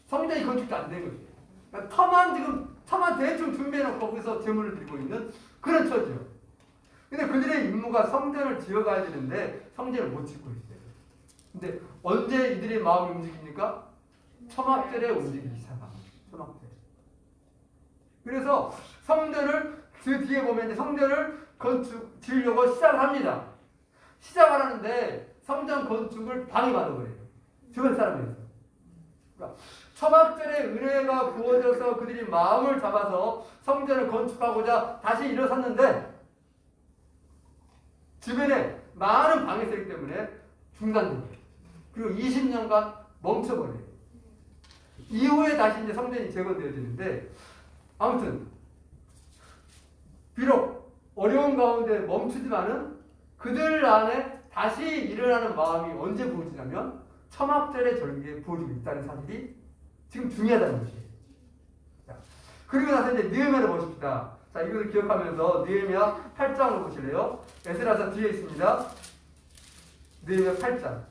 성전이 건축도 안 된 거죠. 그러니까 터만 대충 준비해놓고 거기서 제물을 드리고 있는 그런 처지요. 근데 그들의 임무가 성전을 지어가야 되는데 성전을 못 짓고 있어요. 근데 언제 이들의 마음이 움직입니까? 초막절에 움직이기 시작합니다. 초막절. 그래서 성전을 그 뒤에 보면 이제 성전을 지으려고 시작을 합니다. 시작을 하는데 성전 건축을 방해받아버려요. 주변 사람에서. 그러니까 초막절에 은혜가 부어져서 그들이 마음을 잡아서 성전을 건축하고자 다시 일어섰는데 주변에 많은 방해가 있기 때문에 중단됩니다. 그리고 20년간 멈춰버려요. 이후에 다시 이제 성전이 재건되어지는데 아무튼 비록 어려운 가운데 멈추지만은 그들 안에 다시 일어나는 마음이 언제 부어지냐면 초막절의 절기에 부어지고 있다는 사실이 지금 중요하다는 것이에요. 자, 그리고 나서 이제 느헤미야를 보십시다. 자, 이것을 기억하면서 느헤미야 8장을 보실래요? 에스라서 뒤에 있습니다. 느헤미야 8장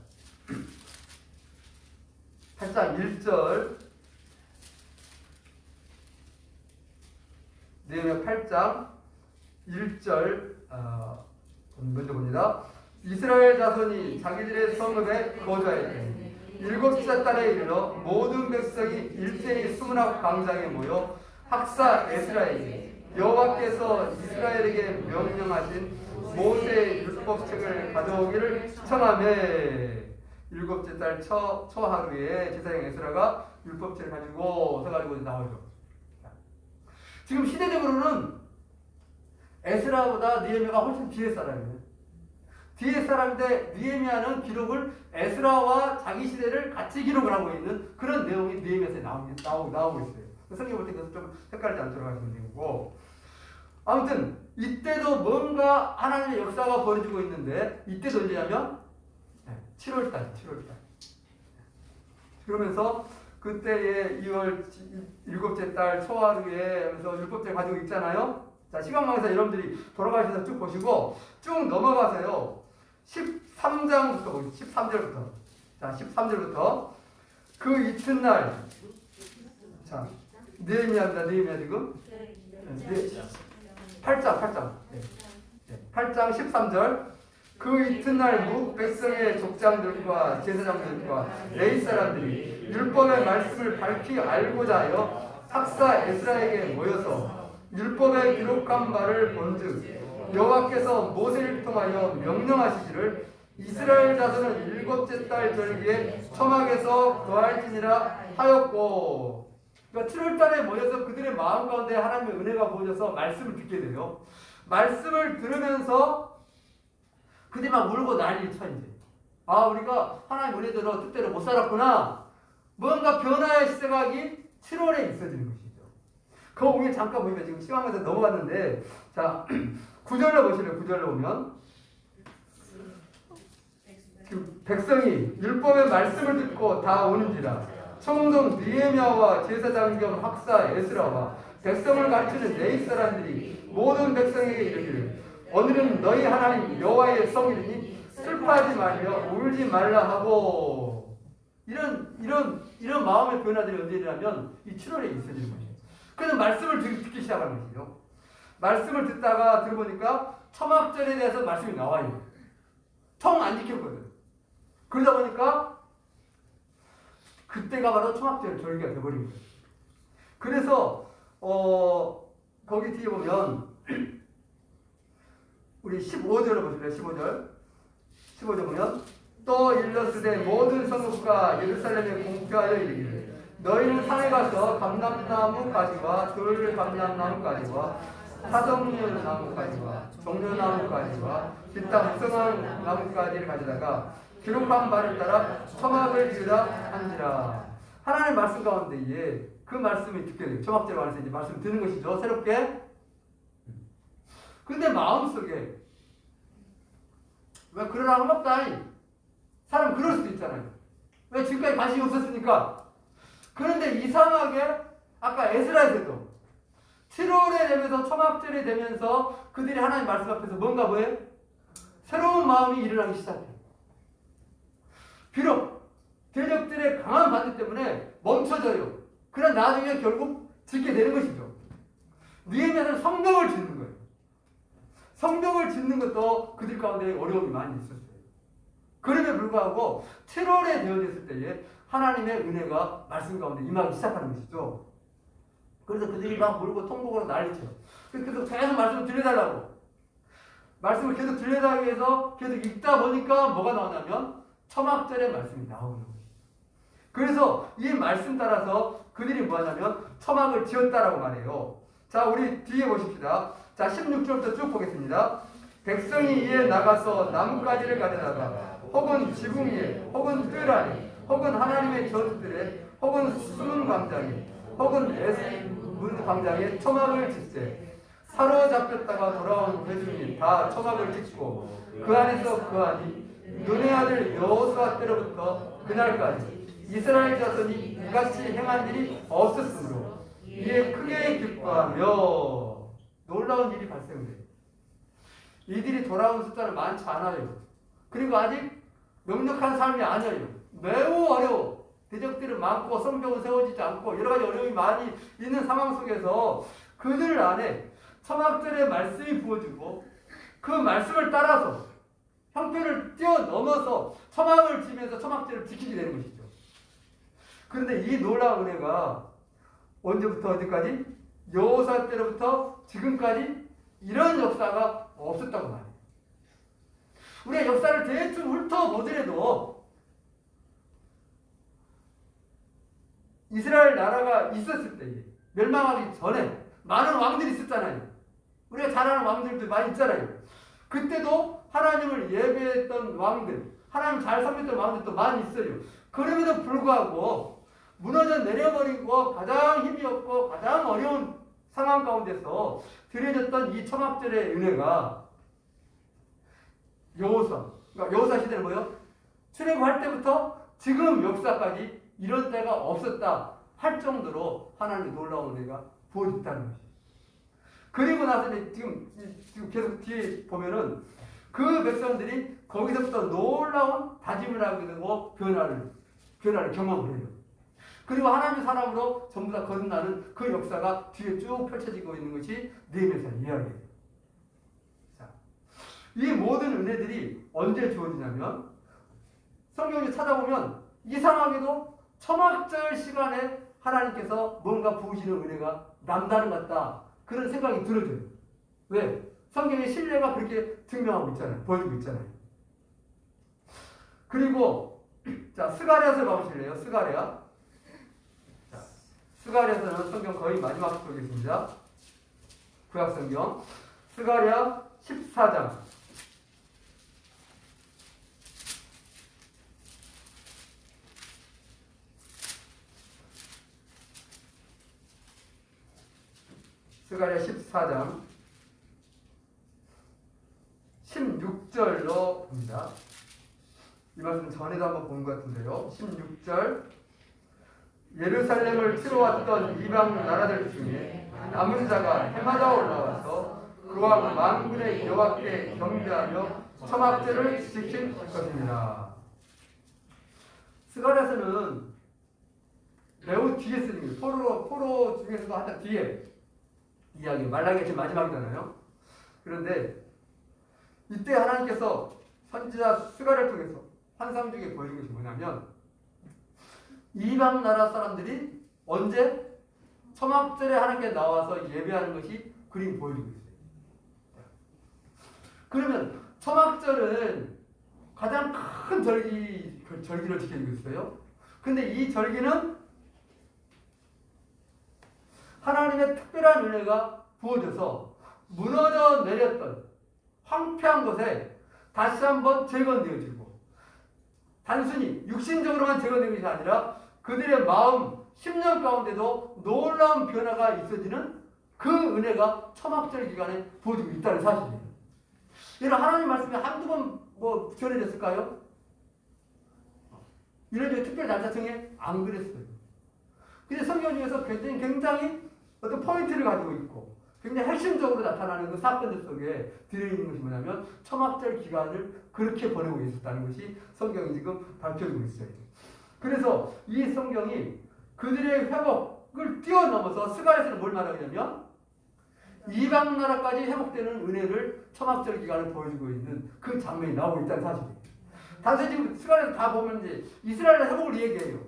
1절 느헤미야 8장 1절 먼저 봅니다. 이스라엘 자손이 자기들의 성읍에 거주하였더니 일곱째 달에 이르러 모든 백성이 일제히 수문학 광장에 모여 학사 에스라에게 여호와께서 이스라엘에게 명령하신 모세의 율법책을 가져오기를 청하매 일곱째 달 초하루에 제사장 에스라가 율법책을 가지고 서가지고 나오죠. 지금 시대적으로는 에스라보다 느헤미야가 훨씬 뒤에 사람이에요. 뒤에 사람인데 느헤미야는 기록을 에스라와 자기 시대를 같이 기록을 하고 있는 그런 내용이 느헤미야에서 나오고 있어요. 성경 볼 때 그것은 좀 헷갈리지 않도록 하시면 되고 아무튼 이때도 뭔가 하나님의 역사가 벌어지고 있는데 이때도 언제냐면 7월달 그러면서 그때의 2월 7째 달 초하루에 하면서 율법책 가지고 있잖아요. 자, 시간망에서 여러분들이 돌아가셔서 쭉 보시고 쭉 넘어가세요. 13장부터 보세요. 13절부터. 자, 13절부터 그 이튿날 자, 느헤미야입니다. 느헤미야 지금 8장 8장 13절 그 이튿날 무 백성의 족장들과 제사장들과 레위 사람들이 율법의 말씀을 밝히 알고자 하여 학사 에스라에게 모여서 율법에 기록한 바를 본즉 여호와께서 모세를 통하여 명령하시기를 이스라엘 자손은 일곱째 달 절기에 초막에서 거할지니라 하였고 그러니까 7월달에 모여서 그들의 마음 가운데 하나님의 은혜가 부어져서 말씀을 듣게 돼요. 말씀을 들으면서 그들이 막 울고 난리 쳐 이제. 아 우리가 하나님 은혜대로 뜻대로 못 살았구나. 뭔가 변화의 시작이 7월에 있어지는 것이죠. 그 위에 잠깐 보니까 지금 시간에서 넘어갔는데 자 9절로 보시래요. 9절로 보면 백성이 율법의 말씀을 듣고 다 오는지라 청동 느헤미야와 제사장 겸 학사 에스라와 백성을 가르치는 레위 사람들이 모든 백성에게 이르기를 오늘은 너희 하나님 여호와의 성일이니 슬퍼하지 말며 울지 말라 하고 이런 마음의 변화들이 언제 일어나면 이 7월에 있어지는 것이에요. 그래서 말씀을 듣기 시작하는 것이죠. 말씀을 듣다가 들어보니까 초막절에 대해서 말씀이 나와요. 청 안 지켰거든. 그러다 보니까 그때가 바로 초막절 절기가 돼버린 거예요. 그래서 거기 뒤에 보면 우리 15절을 보실래요? 15절 보면 또 일러스되 모든 성읍과 예루살렘에 공표하여 이르기를 너희는 산에 가서 감람나무 가지와 들감람나무 가지와 사성류 나무가지와 종려나무가지와 기타 묵성한 나무가지를 가져다가 기록한 바를 따라 초막을 지으라 한지라. 하나님의 말씀 가운데에 그 말씀을 듣게 돼요. 초막절 안에서 이제 말씀을 듣는 것이죠. 새롭게. 근데 마음속에 왜 그러나 한없다니 사람 그럴 수도 있잖아요. 왜 지금까지 관심이 없었으니까. 그런데 이상하게 아까 에스라에서도 7월에 되면서 초막절이 되면서 그들이 하나님 말씀 앞에서 뭔가 뭐예요? 새로운 마음이 일어나기 시작해요. 비록 대적들의 강한 반대 때문에 멈춰져요. 그러나 나중에 결국 짓게 되는 것이죠. 느헤미야는 성벽을 짓는 거예요. 성벽을 짓는 것도 그들 가운데 어려움이 많이 있었어요. 그럼에 불구하고 7월에 되어졌을 때에 하나님의 은혜가 말씀 가운데 임하기 시작하는 것이죠. 그래서 그들이 막 울고 통곡으로 난리쳐요. 그래서 계속 말씀을 들려달라고. 말씀을 계속 들려달라고 해서 계속 읽다 보니까 뭐가 나오냐면 초막절의 말씀이 나오는 거예요. 그래서 이 말씀 따라서 그들이 뭐 하냐면 초막을 지었다라고 말해요. 자, 우리 뒤에 보십시다. 자, 16절부터 쭉 보겠습니다. 백성이 이에 나가서 나뭇가지를 가져다가 혹은 지붕 위에 혹은 뜰 안에 혹은 하나님의 저주들에 혹은 수문 광장에 혹은 문 광장에 초막을 짓세. 사로잡혔다가 돌아온 회중이 다 초막을 짓고 그 안에서 그 안이 눈의 아들 여호수아 때로부터 그날까지 이스라엘 자손이 이같이 행한 일이 없었으므로 이에 크게 기뻐하며 놀라운 일이 발생돼요. 이들이 돌아온 숫자는 많지 않아요. 그리고 아직 넉넉한 삶이 아니에요. 매우 어려워. 대적들은 많고 성벽은 세워지지 않고 여러 가지 어려움이 많이 있는 상황 속에서 그들 안에 초막절의 말씀이 부어지고 그 말씀을 따라서 형편을 뛰어넘어서 초막을 지면서 초막절을 지키게 되는 것이죠. 그런데 이 놀라운 은혜가 언제부터 어디까지? 여호수아 때로부터 지금까지 이런 역사가 없었다고 말해요. 우리가 역사를 대충 훑어보더라도 이스라엘 나라가 있었을 때에 멸망하기 전에 많은 왕들이 있었잖아요. 우리가 잘 아는 왕들도 많이 있잖아요. 그때도 하나님을 예배했던 왕들, 하나님 잘 섬겼던 왕들도 많이 있어요. 그럼에도 불구하고 무너져 내려버리고 가장 힘이 없고 가장 어려운 상황 가운데서 드려졌던 이 초막절의 은혜가 여호수아, 그러니까 여호수아 시대는 뭐예요? 출애굽할 때부터 지금 역사까지 이런 때가 없었다 할 정도로 하나님의 놀라운 은혜가 부어졌다는 것이죠. 그리고 나서 지금 계속 뒤에 보면은 그 백성들이 거기서부터 놀라운 다짐을 하게 되고 변화를 경험을 해요. 그리고 하나님의 사람으로 전부 다 거듭나는 그 역사가 뒤에 쭉 펼쳐지고 있는 것이 느헤미야서 이야기예요. 자, 이 모든 은혜들이 언제 주어지냐면 성경을 찾아보면 이상하게도 초막절 시간에 하나님께서 뭔가 부으시는 은혜가 남다른 것 같다. 그런 생각이 들어져요. 왜? 성경의 신뢰가 그렇게 증명하고 있잖아요. 보여주고 있잖아요. 그리고 자, 스가랴서 봐보실래요? 스가랴. 스가랴서는 성경 거의 마지막 쪽이겠습니다. 구약성경 스가랴 14장. 스가랴 14장 16절로 봅니다. 이 말씀 전에도 한번 본 것 같은데요. 16절 예루살렘을 치러 왔던 이방 나라들 중에 남은 자가 해마다 올라와서 그와 만군의 여호와께 경배하며 초막절을 지킬 것입니다. 스가랴서는 매우 뒤에 쓰는 거예요. 포로 중에서도 한참 뒤에 이야기, 말라기가 지금 마지막이잖아요. 그런데 이때 하나님께서 선지자 스가랴를 통해서 환상 중에 보여준 것이 뭐냐면 이방 나라 사람들이 언제 초막절에 하나님께 나와서 예배하는 것이 그림 보여주고 있어요. 그러면 초막절은 가장 큰 절기를 지키고 있어요. 근데 이 절기는 하나님의 특별한 은혜가 부어져서 무너져 내렸던 황폐한 것에 다시 한번 재건되어지고 단순히 육신적으로만 재건되는 것이 아니라 그들의 마음, 심령 가운데도 놀라운 변화가 있어지는 그 은혜가 초막절 기간에 부어지고 있다는 사실이에요. 이런 하나님 말씀이 한두 번 전해졌을까요? 이런 특별 날짜청에 안 그랬어요. 근데 성경 중에서 굉장히 어떤 포인트를 가지고 있고 굉장히 핵심적으로 나타나는 그 사건들 속에 들어있는 것이 뭐냐면 초막절 기간을 그렇게 보내고 있었다는 것이 성경이 지금 밝혀주고 있어요. 그래서 이 성경이 그들의 회복을 뛰어넘어서 스가랴서는 뭘 말하냐면 이방 나라까지 회복되는 은혜를 초막절 기간을 보여주고 있는 그 장면이 나오고 있다는 사실이에요. 단순히 지금 스가랴서 다 보면 이제 이스라엘 회복을 얘기해요.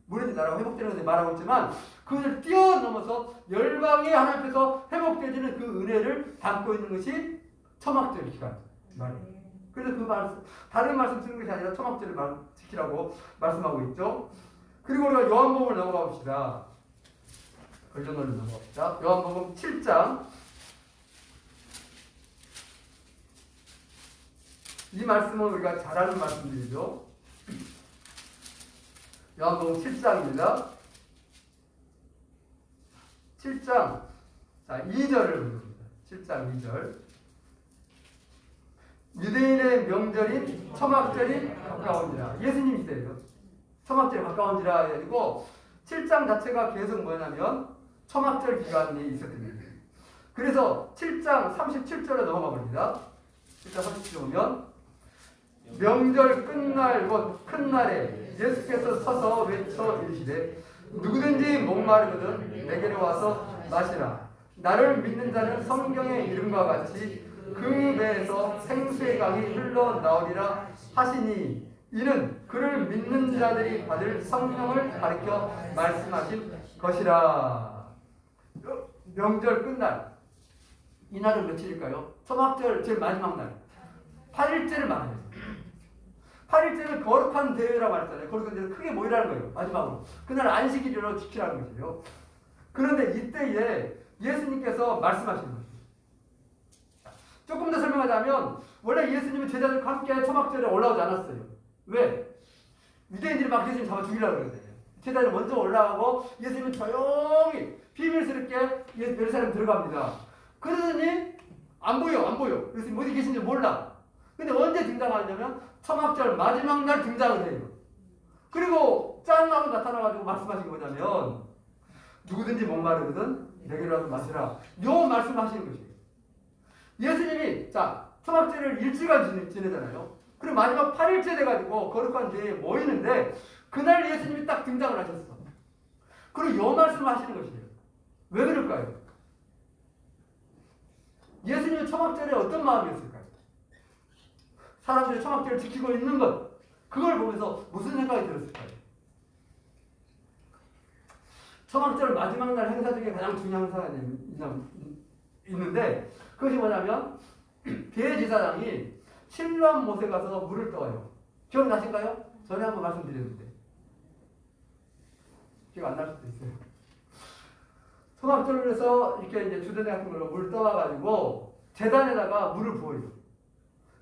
물론 나라가 회복되는 것을 말하고 있지만 그것을 뛰어넘어서 열방이 하나님 앞에서 회복되지는 그 은혜를 담고 있는 것이 초막절 기간 말이에요. 그래서 그 말씀, 다른 말씀 쓰는 것이 아니라 초막절을 지키라고 말씀하고 있죠. 그리고 우리가 요한복음을 넘어가 봅시다. 걸전으로 넘어갑시다. 요한복음 7장. 이 말씀은 우리가 잘 아는 말씀들이죠. 요한복음 7장입니다. 7장, 자, 2절을 보겠습니다. 7장 2절. 유대인의 명절인 초막절이 가까운지라. 예수님이세요. 초막절이 가까운지라 해가지고 7장 자체가 계속 뭐냐면 초막절 기간이 있었습니다. 그래서 7장 37절에 넘어가 봅니다. 7장 37절 보면 명절 끝날 곧 큰 날에 예수께서 서서 외쳐 이르시되 누구든지 목마르거든 내게로 와서 마시라. 나를 믿는 자는 성경의 이름과 같이 그 배에서 생수의 강이 흘러나오리라 하시니 이는 그를 믿는 자들이 받을 성령을 가리켜 말씀하신 것이라. 명절 끝날 이 날은 며칠일까요? 초막절 제일 마지막 날 8일째를 말합니다. 8일째는 거룩한 대회라고 말했잖아요. 거룩한 대회는 크게 모이라는 거예요. 마지막으로. 그날 안식일로 지키라는 것이에요. 그런데 이때에 예수님께서 말씀하시는 거예요. 조금 더 설명하자면 원래 예수님은 제자들과 함께 초막절에 올라오지 않았어요. 왜? 유대인들이 막 예수님 잡아 죽이려고 그러거든요. 제자들이 먼저 올라가고 예수님은 조용히 비밀스럽게 예루살렘 들어갑니다. 그러더니 안 보여. 예수님 어디 계신지 몰라. 근데 언제 등장하냐면 초막절 마지막 날 등장을 해요. 그리고 짠 하고 나타나가지고 말씀하신 게 뭐냐면 누구든지 목마르거든 내게로 와서 마시라. 요 말씀하시는 것이에요. 예수님이 자 초막절을 일주일간 지내잖아요. 그리고 마지막 8일째 돼가지고 거룩한 대회에 모이는데 그날 예수님이 딱 등장을 하셨어. 그리고 요 말씀을 하시는 것이에요. 왜 그럴까요? 예수님은 초막절에 어떤 마음이었을까요? 사람들이 초막절을 지키고 있는 것, 그걸 보면서 무슨 생각이 들었을까요? 초막절 마지막 날 행사 중에 가장 중요한 행사가 있는데 그것이 뭐냐면 대제사장이 실로암 못에 가서 물을 떠와요. 기억나실까요? 전에 한번 말씀드렸는데 기억 안 날 수도 있어요. 초막절을 해서 이렇게 이제 주전자 같은 걸로 물 떠와가지고 제단에다가 물을 부어요.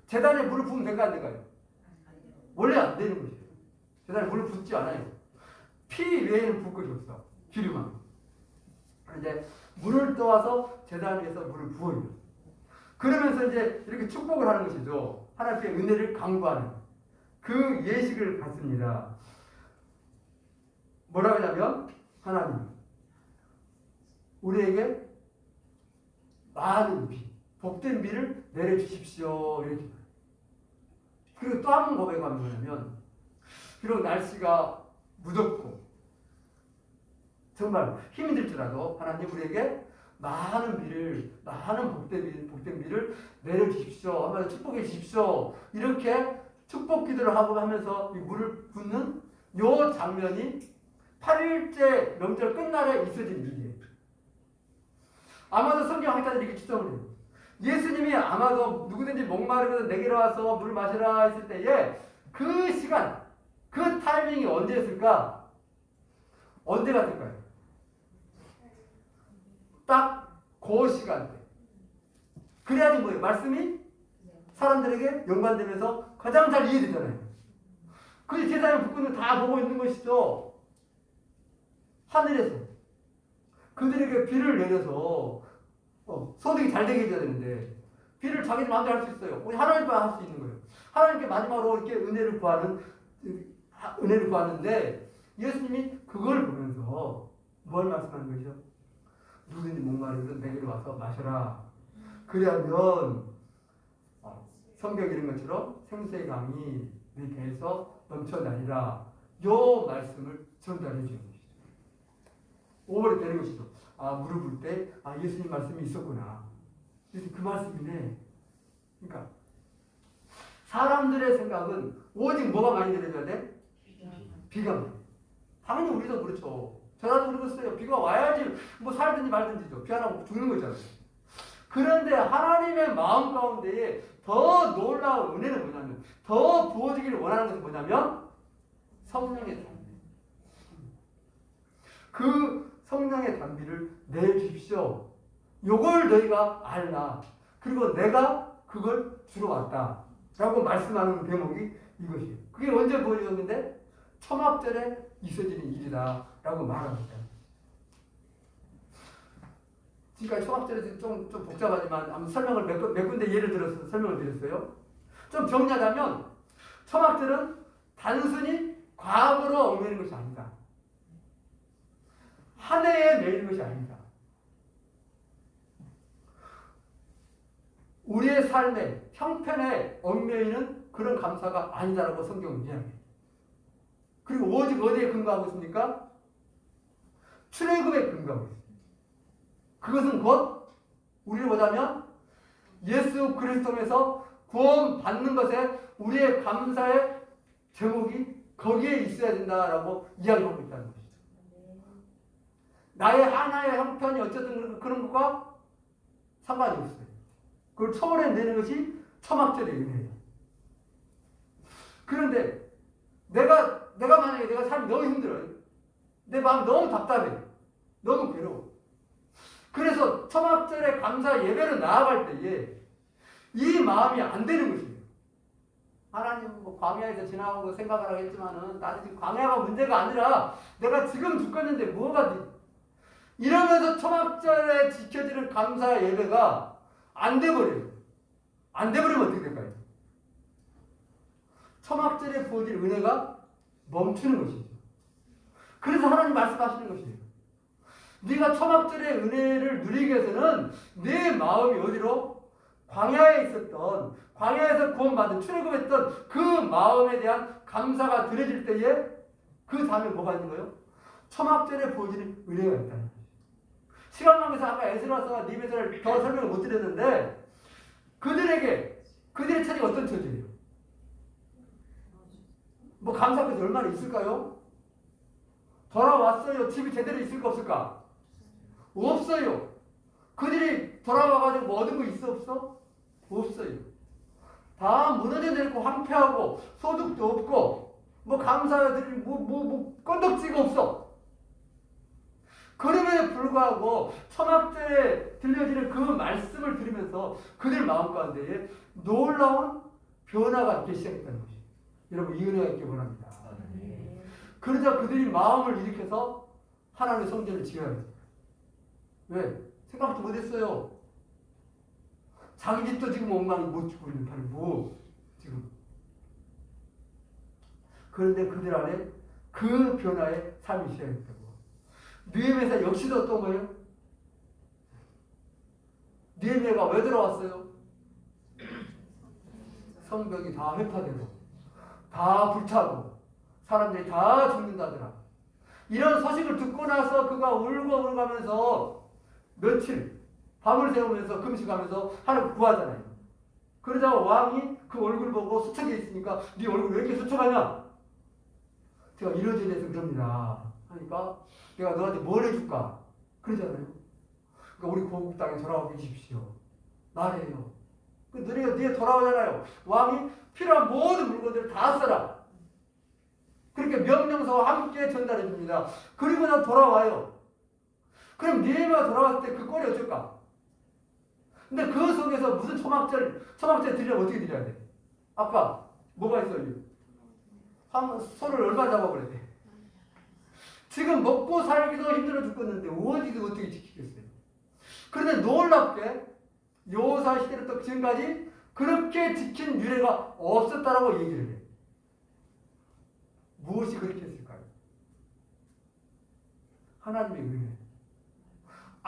제단에 물을 부으면 될까 안 될까요? 원래 안 되는 것이에요. 제단에 물을 붓지 않아요. 피 외에는 붓 것이 없어. 기름만. 이제 물을 떠와서 제단 위에서 물을 부어요. 그러면서 이제 이렇게 축복을 하는 것이죠. 하나님의 은혜를 강구하는 그 예식을 갖습니다. 뭐라고 하냐면 하나님 우리에게 많은 비, 복된 비를 내려주십시오. 이렇게. 그리고 또 한 번 고백하는 뭐냐면 비록 날씨가 무덥고 정말 힘이 들지라도 하나님 우리에게 많은 비를, 많은 복된 비를 내려주십시오. 하면서 축복해 주십시오. 이렇게 축복 기도를 하고 하면서 이 물을 붓는 요 장면이 8일째 명절 끝날에 있어진 일이에요. 아마도 성경 학자들이 이렇게 추정을 해요. 예수님이 아마도 누구든지 목마르거든 내게로 와서 물 마시라 했을 때에 그 시간, 그 타이밍이 언제였을까? 언제 같을까요? 딱 그 시간대. 그래야지 뭐예요? 말씀이 사람들에게 연관되면서 가장 잘 이해되잖아요. 그 제사장 북군을 다 보고 있는 것이죠. 하늘에서 그들에게 비를 내려서 소득이 잘 되게 해줘야 되는데 비를 자기들 마음대로 할 수 있어요. 우리 하나님과 할 수 있는 거예요. 하나님께 마지막으로 이렇게 은혜를 구하는데 예수님이 그걸 보면서 뭘 말씀하는 것이죠? 누구든지 목마르든 내게로 와서 마셔라. 그리하면 성경 이런 것처럼 생수의 강이 네 배에서 넘쳐나리라. 요 말씀을 전달해 주는 것이죠. 5월에 되는 것이죠. 무릎 꿇을 때 예수님 말씀이 있었구나. 그래서 그 말씀이네. 그러니까 사람들의 생각은 오직 뭐가 많이 내려져야 돼? 비가 많이. 당연히 우리도 그렇죠. 저라도 그러겠어요. 비가 와야지 뭐 살든지 말든지죠. 비 안 오고 죽는 거잖아요. 그런데 하나님의 마음 가운데에 더 놀라운 은혜는 뭐냐면, 더 부어지기를 원하는 것은 뭐냐면 성령의 담비. 그 성령의 담비를 내주십시오. 요걸 너희가 알라. 그리고 내가 그걸 주러 왔다. 라고 말씀하는 대목이 이것이에요. 그게 언제 부어지는데? 초막절에 있어지는 일이다. 라고 말합니다. 지금까지 초막절에서 좀 복잡하지만 아무 설명을 몇 군데 예를 들어서 설명을 드렸어요. 좀 정리하자면 초막절은 단순히 과거로 얽매이는 것이 아니다. 한 해에 매이는 것이 아니다. 우리의 삶의 형편에 얽매이는 그런 감사가 아니다라고 성경은 이야기해요. 그리고 오직 어디에 근거하고 있습니까? 출애굽에 근거하고 있습니다. 그것은 곧 우리를 보자면 예수 그리스도에서 구원받는 것에 우리의 감사의 제목이 거기에 있어야 된다라고 이야기하고 있다는 것이죠. 나의 하나의 형편이 어쨌든 그런 것과 상관이 없어요. 그걸 초월해내는 것이 초막절의 은혜예요. 그런데 내가 만약에 내가 삶이 너무 힘들어요. 내 마음이 너무 답답해. 너무 괴로워. 그래서 초막절에 감사 예배로 나아갈 때에 이 마음이 안 되는 것이에요. 하나님 광야에서 지나가고 생각을 하겠지만은 나는 지금 광야가 문제가 아니라 내가 지금 죽겠는데 뭐가 돼? 이러면서 초막절에 지켜지는 감사 예배가 안 돼버려요. 안 돼버리면 어떻게 될까요? 초막절에 부어질 은혜가 멈추는 것이죠. 그래서 하나님 말씀하시는 것이에요. 네가 초막절의 은혜를 누리기 위해서는 내 마음이 어디로? 광야에 있었던, 광야에서 구원받은, 출애굽했던 그 마음에 대한 감사가 드려질 때에 그 다음에 뭐가 있는 거예요? 초막절에 부어지는 은혜가 있다는 거예요. 시간 관계에서 아까 에스라서와 니베스라를 더 설명을 못 드렸는데 그들의 처지가 어떤 처지예요? 뭐 감사까지 얼마나 있을까요? 돌아왔어요. 집이 제대로 있을까 없을까? 없어요. 그들이 돌아와가지고 뭐 얻은 거 있어 없어? 없어요. 다 무너져 내리고 황폐하고 소득도 없고 뭐 감사드릴 건덕지가 없어. 그럼에도 불구하고 초막절에 들려지는 그 말씀을 들으면서 그들 마음 가운데에 놀라운 변화가 있기 시작했다는 것이에요. 여러분 이 은혜가 있기 원합니다. 그러자 그들이 마음을 일으켜서 하나님의 성전을 지어야 돼요. 왜? 생각도 못했어요. 자기 집도 지금 엉망이 못 주고 있는 판이 지금. 그런데 그들 안에 그 변화의 삶이 시작했다고. 느헤미야 역시도 또 뭐예요? 느헤미야가 왜 들어왔어요? 성벽이 다 회파되고 다 불타고 사람들이 다 죽는다더라. 이런 소식을 듣고 나서 그가 울고 가면서 며칠 밤을 새우면서 금식하면서 하나님 구하잖아요. 그러자 왕이 그 얼굴 보고 수척해 있으니까 네 얼굴 왜 이렇게 수척하냐? 제가 이러저러 해서 그럽니다. 하니까 내가 너한테 뭘 해줄까? 그러잖아요. 그러니까 우리 고국 땅에 돌아오게 해주십시오. 말해요. 너네 돌아오잖아요. 왕이 필요한 모든 물건들을 다 써라. 그렇게 명령서와 함께 전달해 줍니다. 그리고 나 돌아와요. 그럼 느헤미야가 돌아왔을 때 그 꼴이 어쩔까? 근데 그 속에서 무슨 초막절 드리려면 어떻게 드려야 돼? 아까 뭐가 있어요? 소를 얼마 잡아버렸대. 지금 먹고 살기도 힘들어 죽겠는데 어떻게 지키겠어요? 그런데 놀랍게 여호수아 시대부터 지금까지 그렇게 지킨 유래가 없었다라고 얘기를 해요. 무엇이 그렇게 했을까요? 하나님의 은혜.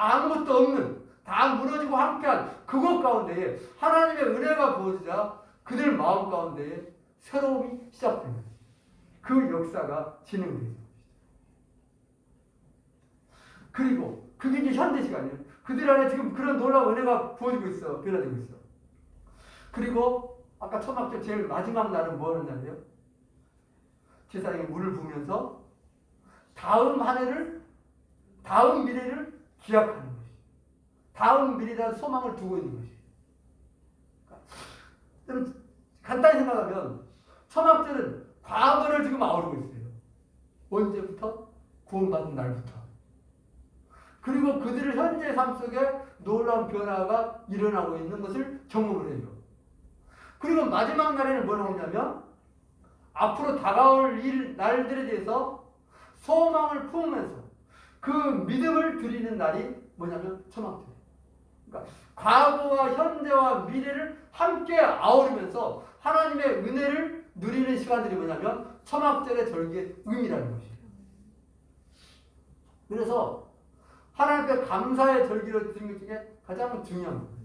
아무것도 없는 다 무너지고 함께한 그것 가운데에 하나님의 은혜가 부어지자 그들 마음 가운데에 새로움이 시작됩니다. 그 역사가 진행되죠. 그리고 그게 이제 현대 시간이에요. 그들 안에 지금 그런 놀라운 은혜가 부어지고 있어. 변화되고 있어. 그리고 아까 초막절 제일 마지막 날은 뭐 하는 날이에요? 제사장이 물을 부으면서 다음 한 해를, 다음 미래를 기약하는 것이. 다음 미래라는 소망을 두고 있는 것이. 그러니까 간단히 생각하면 초막절은 과거를 지금 아우르고 있어요. 언제부터? 구원받은 날부터. 그리고 그들의 현재 삶 속에 놀라운 변화가 일어나고 있는 것을 경험을 해요. 그리고 마지막 날에는 뭘 하냐면 앞으로 다가올 날들에 대해서 소망을 품으면서 그 믿음을 드리는 날이 뭐냐면 초막절. 그러니까 과거와 현재와 미래를 함께 아우르면서 하나님의 은혜를 누리는 시간들이 뭐냐면 초막절의 절기의 의미라는 것이에요. 그래서 하나님께 감사의 절기로 드린 것 중에 가장 중요한 거예요.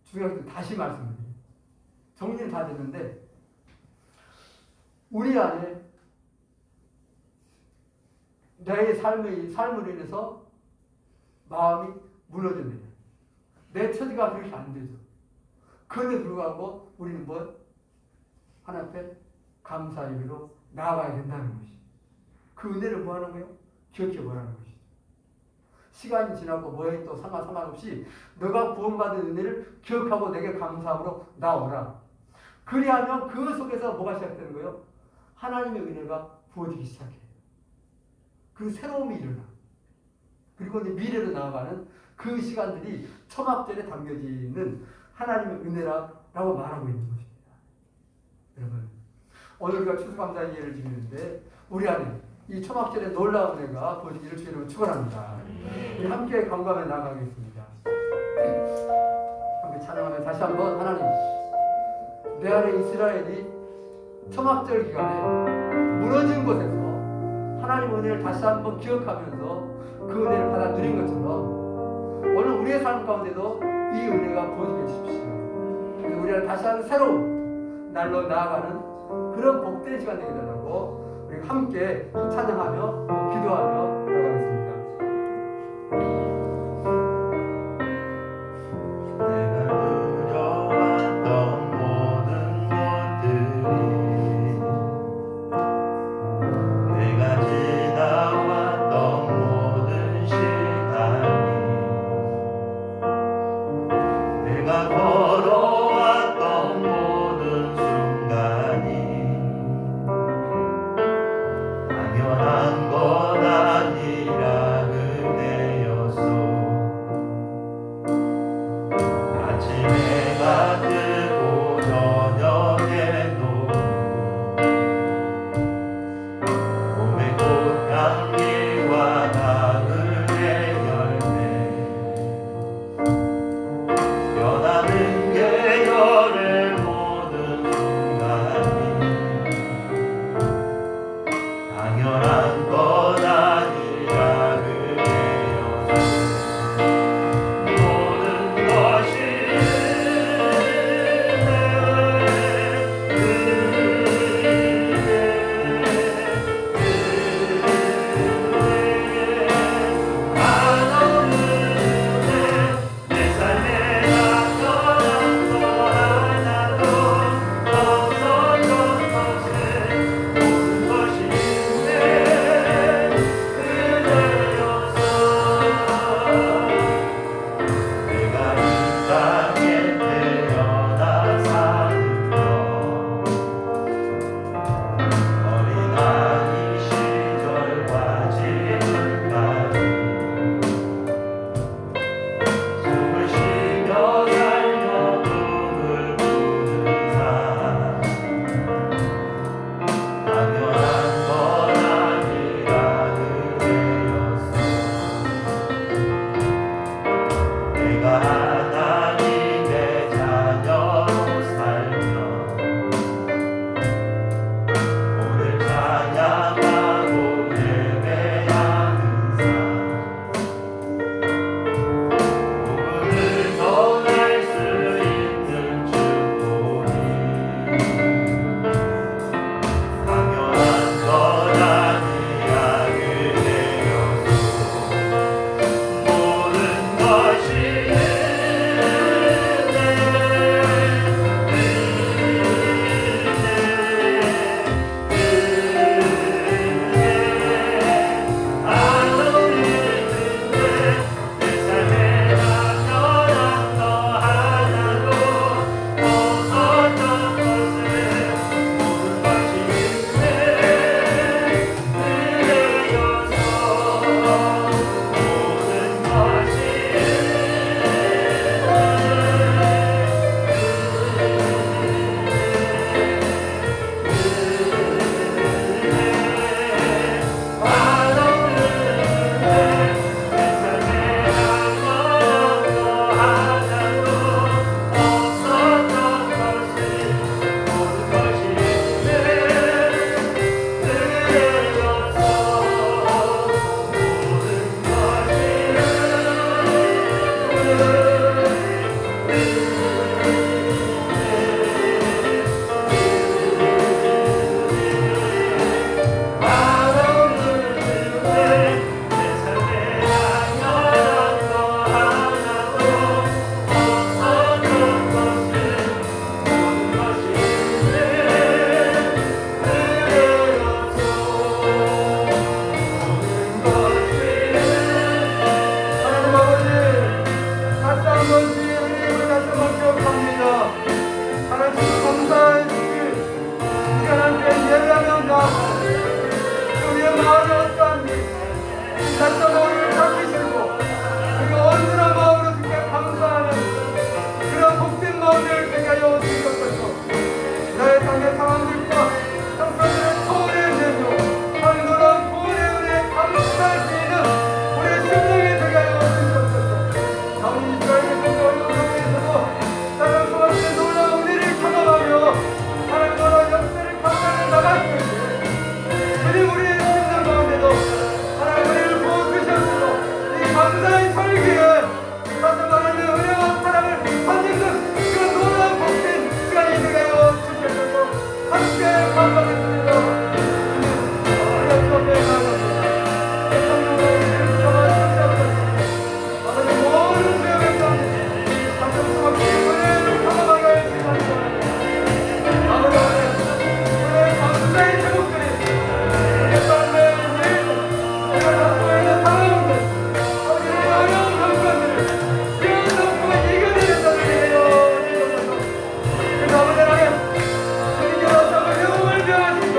중요한 건 다시 말씀드려요. 정리는 다 됐는데 우리 안에 내 삶으로 인해서 마음이 무너졌네요. 내 처지가 그렇게 안 되죠. 그런데 불구하고 우리는 뭐 하나님 앞에 감사의 의미로 나아가야 된다는 것이. 그 은혜를 뭐 하는 거예요? 기억해 보라는 것이죠. 시간이 지나고 뭐에 또 상관없이 너가 구원받은 은혜를 기억하고 내게 감사함으로 나오라. 그리하면 그 속에서 뭐가 시작되는 거예요? 하나님의 은혜가 부어지기 시작해요. 그 새로움이 일어나. 그리고 이제 미래로 나아가는 그 시간들이 초막절에 담겨지는 하나님의 은혜라고 말하고 있는 것입니다. 여러분, 오늘 우리가 추수감사의 예를 드리는데 우리 안에 이 초막절의 놀라운 은혜가 부어지기를 주님으로 축원합니다. 우리 함께 감감에 나아가겠습니다. 함께 찬양하며 다시 한번 하나님, 내 안에 이스라엘이 초막절 기간에 무너진 곳에서 하나님 은혜를 다시 한번 기억하면서 그 은혜를 받아 누린 것처럼 오늘 우리의 삶 가운데도 이 은혜가 부어지게 해주십시오. 그래서 우리가 다시 한번 새로운 날로 나아가는 그런 복된 시간 되게 달라고 우리 함께 찬양하며 기도하며 나가겠습니다. 당연한 건 아니라 은혜였어. 감사드립니다. 우리가 주 앞에 나아갑니다. 성령으로 우리를 구원하여 주시옵소서. 아버지 모든 죄를 감사합니다. 가슴 수없이 은혜를 경험하게 하여 주시옵소서. 아버지 우리의 감사의 제목들이 우리의 삶의 일, 우리가 갖고 있는 상황들, 우리의 어려운 정권들을 귀한 정권을 이겨내는 자들이 되어 주옵소서. 그래서 아버지 하나님 주님께서 적은 영웅을 변하시고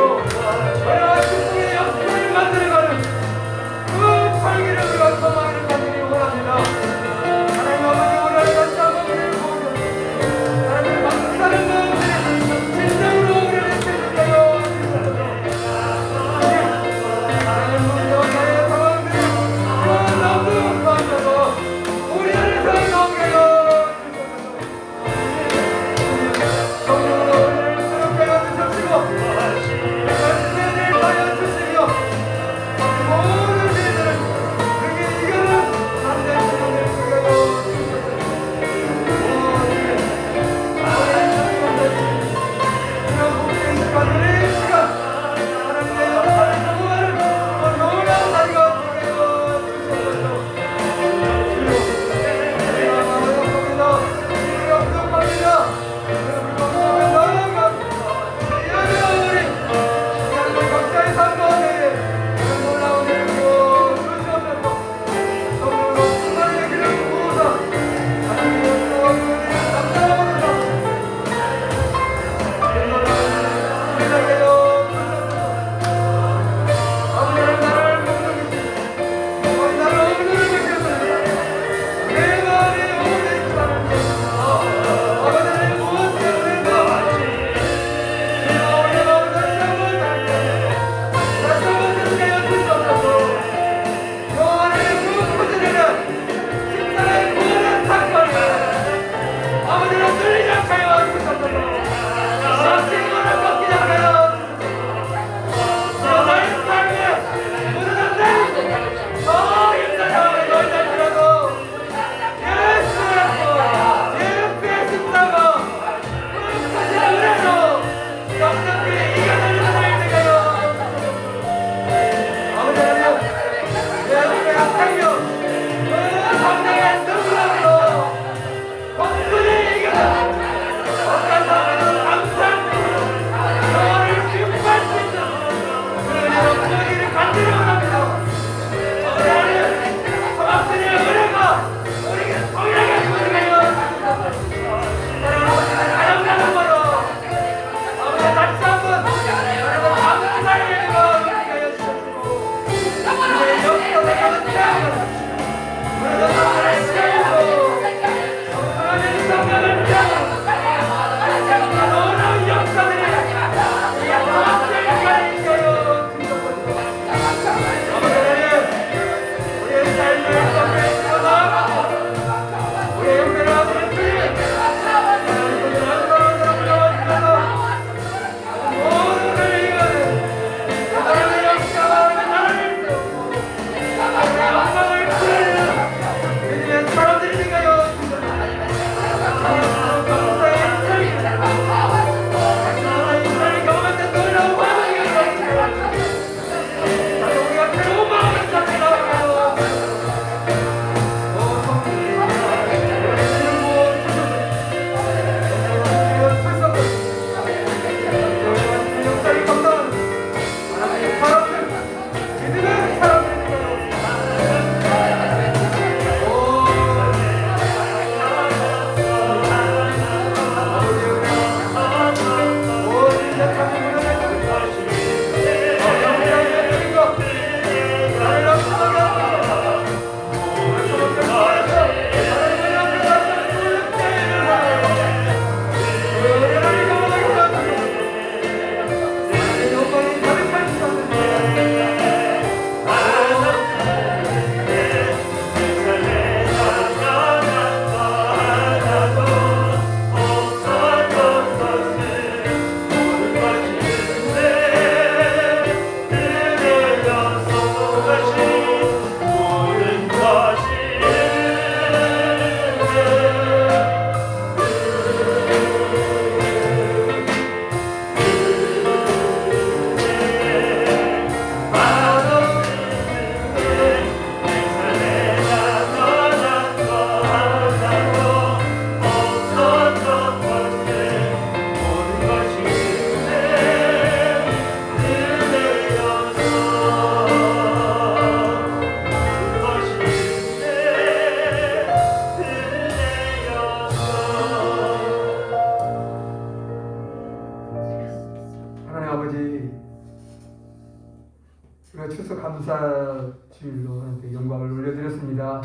우리가 추석 감사주일로 하나님께 영광을 올려드렸습니다.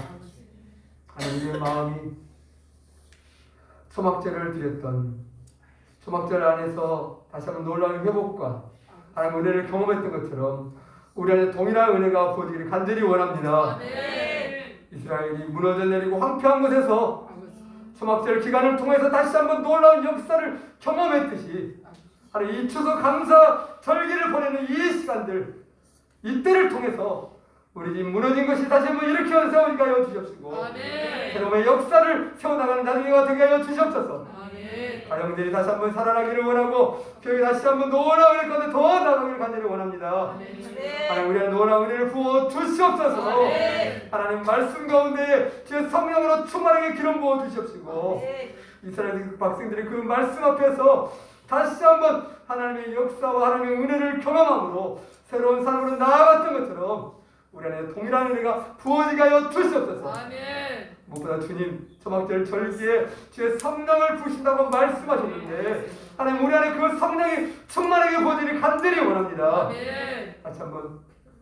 하나님의 마음이 초막절을 드렸던 초막절 안에서 다시 한번 놀라운 회복과 하나님의 은혜를 경험했던 것처럼 우리 안에 동일한 은혜가 부어지기를 간절히 원합니다. 이스라엘이 무너져 내리고 황폐한 곳에서 초막절 기간을 통해서 다시 한번 놀라운 역사를 경험했듯이 하나님 이 추석 감사 절기를 보내는 이 시간들 이때를 통해서 우리 집 무너진 것이 다시 한번 일으켜 세우게 하여 주시옵시고 새로운 역사를 세워나가는 나중에가 되게 하여 주시옵소서. 가정들이 다시 한번 살아나기를 원하고 교회 다시 한번 놀라운 은혜 가운데 더 나가기를 간절히 원합니다. 하나님 우리 안에 놀라운 은혜를 부어 주시옵소서. 하나님 말씀 가운데 주의 성령으로 충만하게 기름 부어 주시옵시고 이스라엘 백성들이 그 말씀 앞에서 다시 한번 하나님의 역사와 하나님의 은혜를 경험함으로 새로운 삶으로 나아갔던 것처럼 우리 안에 동일한 은혜가 부어지게 하여 주시옵소서. 무엇보다 주님 초막절 절기에 주의 성령을 부으신다고 말씀하셨는데 하나님 우리 안에 그 성령이 충만하게 부어지기를 간절히 원합니다. 다시 한번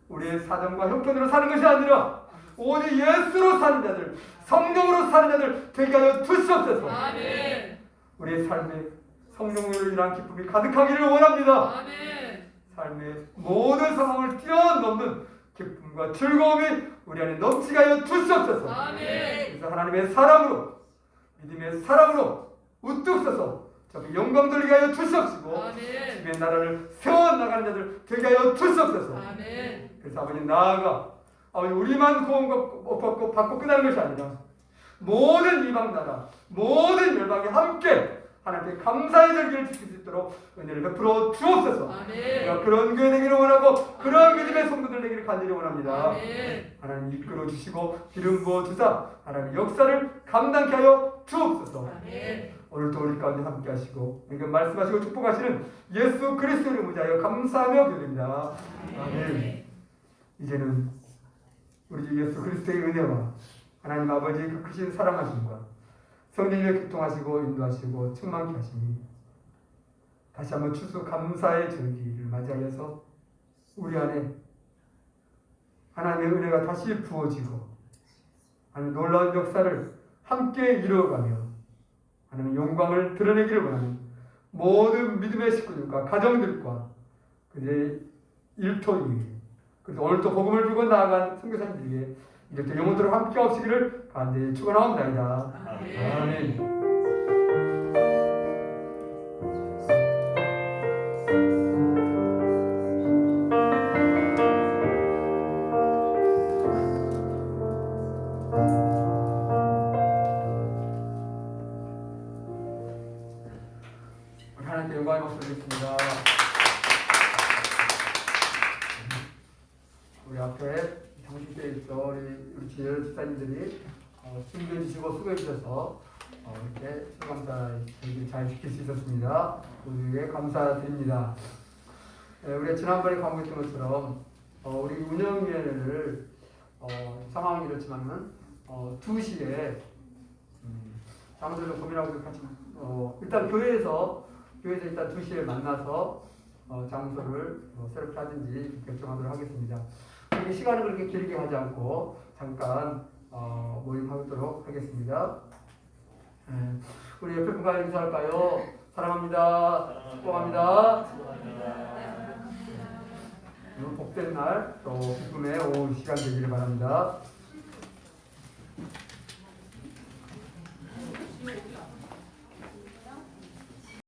우리의 사정과 형편으로 사는 것이 아니라 오직 예수로 사는 자들 성령으로 사는 자들 되게 하여 주시옵소서. 우리의 삶에 성령으로 인한 기쁨이 가득하기를 원합니다. 삶의 모든 상황을 뛰어넘는 기쁨과 즐거움이 우리 안에 넘치게 하여 주시옵소서. 그래서 하나님의 사람으로 믿음의 사람으로 우뚝 서서 저기 영광 돌리게 하여 주시옵시고 주님의 나라를 세워나가는 자들 되게 하여 주시옵소서. 그래서 아버지 나아가 아버지 우리만 구원 받고 끝나는 것이 아니라 모든 이방 나라 모든 열방이 함께 하나님께 감사의 절기를 지킬 수 있도록 은혜를 베풀어 주옵소서. 우리가 그런 교회 되기를 원하고 그런 믿음의 성도들 되기를 간절히 원합니다. 하나님 이끌어 주시고 기름 부어 주사 하나님 역사를 감당케 하여 주옵소서. 오늘도 우리 가운데 함께 하시고 이렇게 말씀하시고 축복하시는 예수 그리스도를 무자하여 감사하며 드립니다. 아멘. 이제는 우리 주 예수 그리스도의 은혜와 하나님 아버지의 그 크신 사랑하심과 성령님의 교통하시고 인도하시고 충만케 하시니 다시 한번 추수 감사의 절기를 맞이하여서 우리 안에 하나님의 은혜가 다시 부어지고 하나님 놀라운 역사를 함께 이루어가며 하나님의 영광을 드러내기를 원하는 모든 믿음의 식구들과 가정들과 그들의 일터위에 그래서 오늘도 복음을 들고 나아간 선교사님들에게 이렇게 영원토록 함께 하시기를 간절히 축원하옵나이다. 아멘. 하나님께 영광의 박수 드리겠습니다. 우리 앞에 장식되어 있어 우리 지혜를 집사님들이 준비해 주시고 수고해 주셔서 이렇게 수감사 잘 지킬 수 있었습니다. 우리에게 감사드립니다. 우리가 지난번에 강조했던 것처럼 우리 운영위원회를 상황이 이렇지만은 2시에 장소를 고민하고 같이 일단 교회에서 일단 2시에 만나서 장소를 새롭게 하든지 결정하도록 하겠습니다. 시간을 그렇게 길게 하지 않고 잠깐 모임하도록 하겠습니다. 우리 옆에 분과 인사할까요? 사랑합니다. 축복합니다. 복된 날 또 기쁨의 오후 시간 되기를 바랍니다.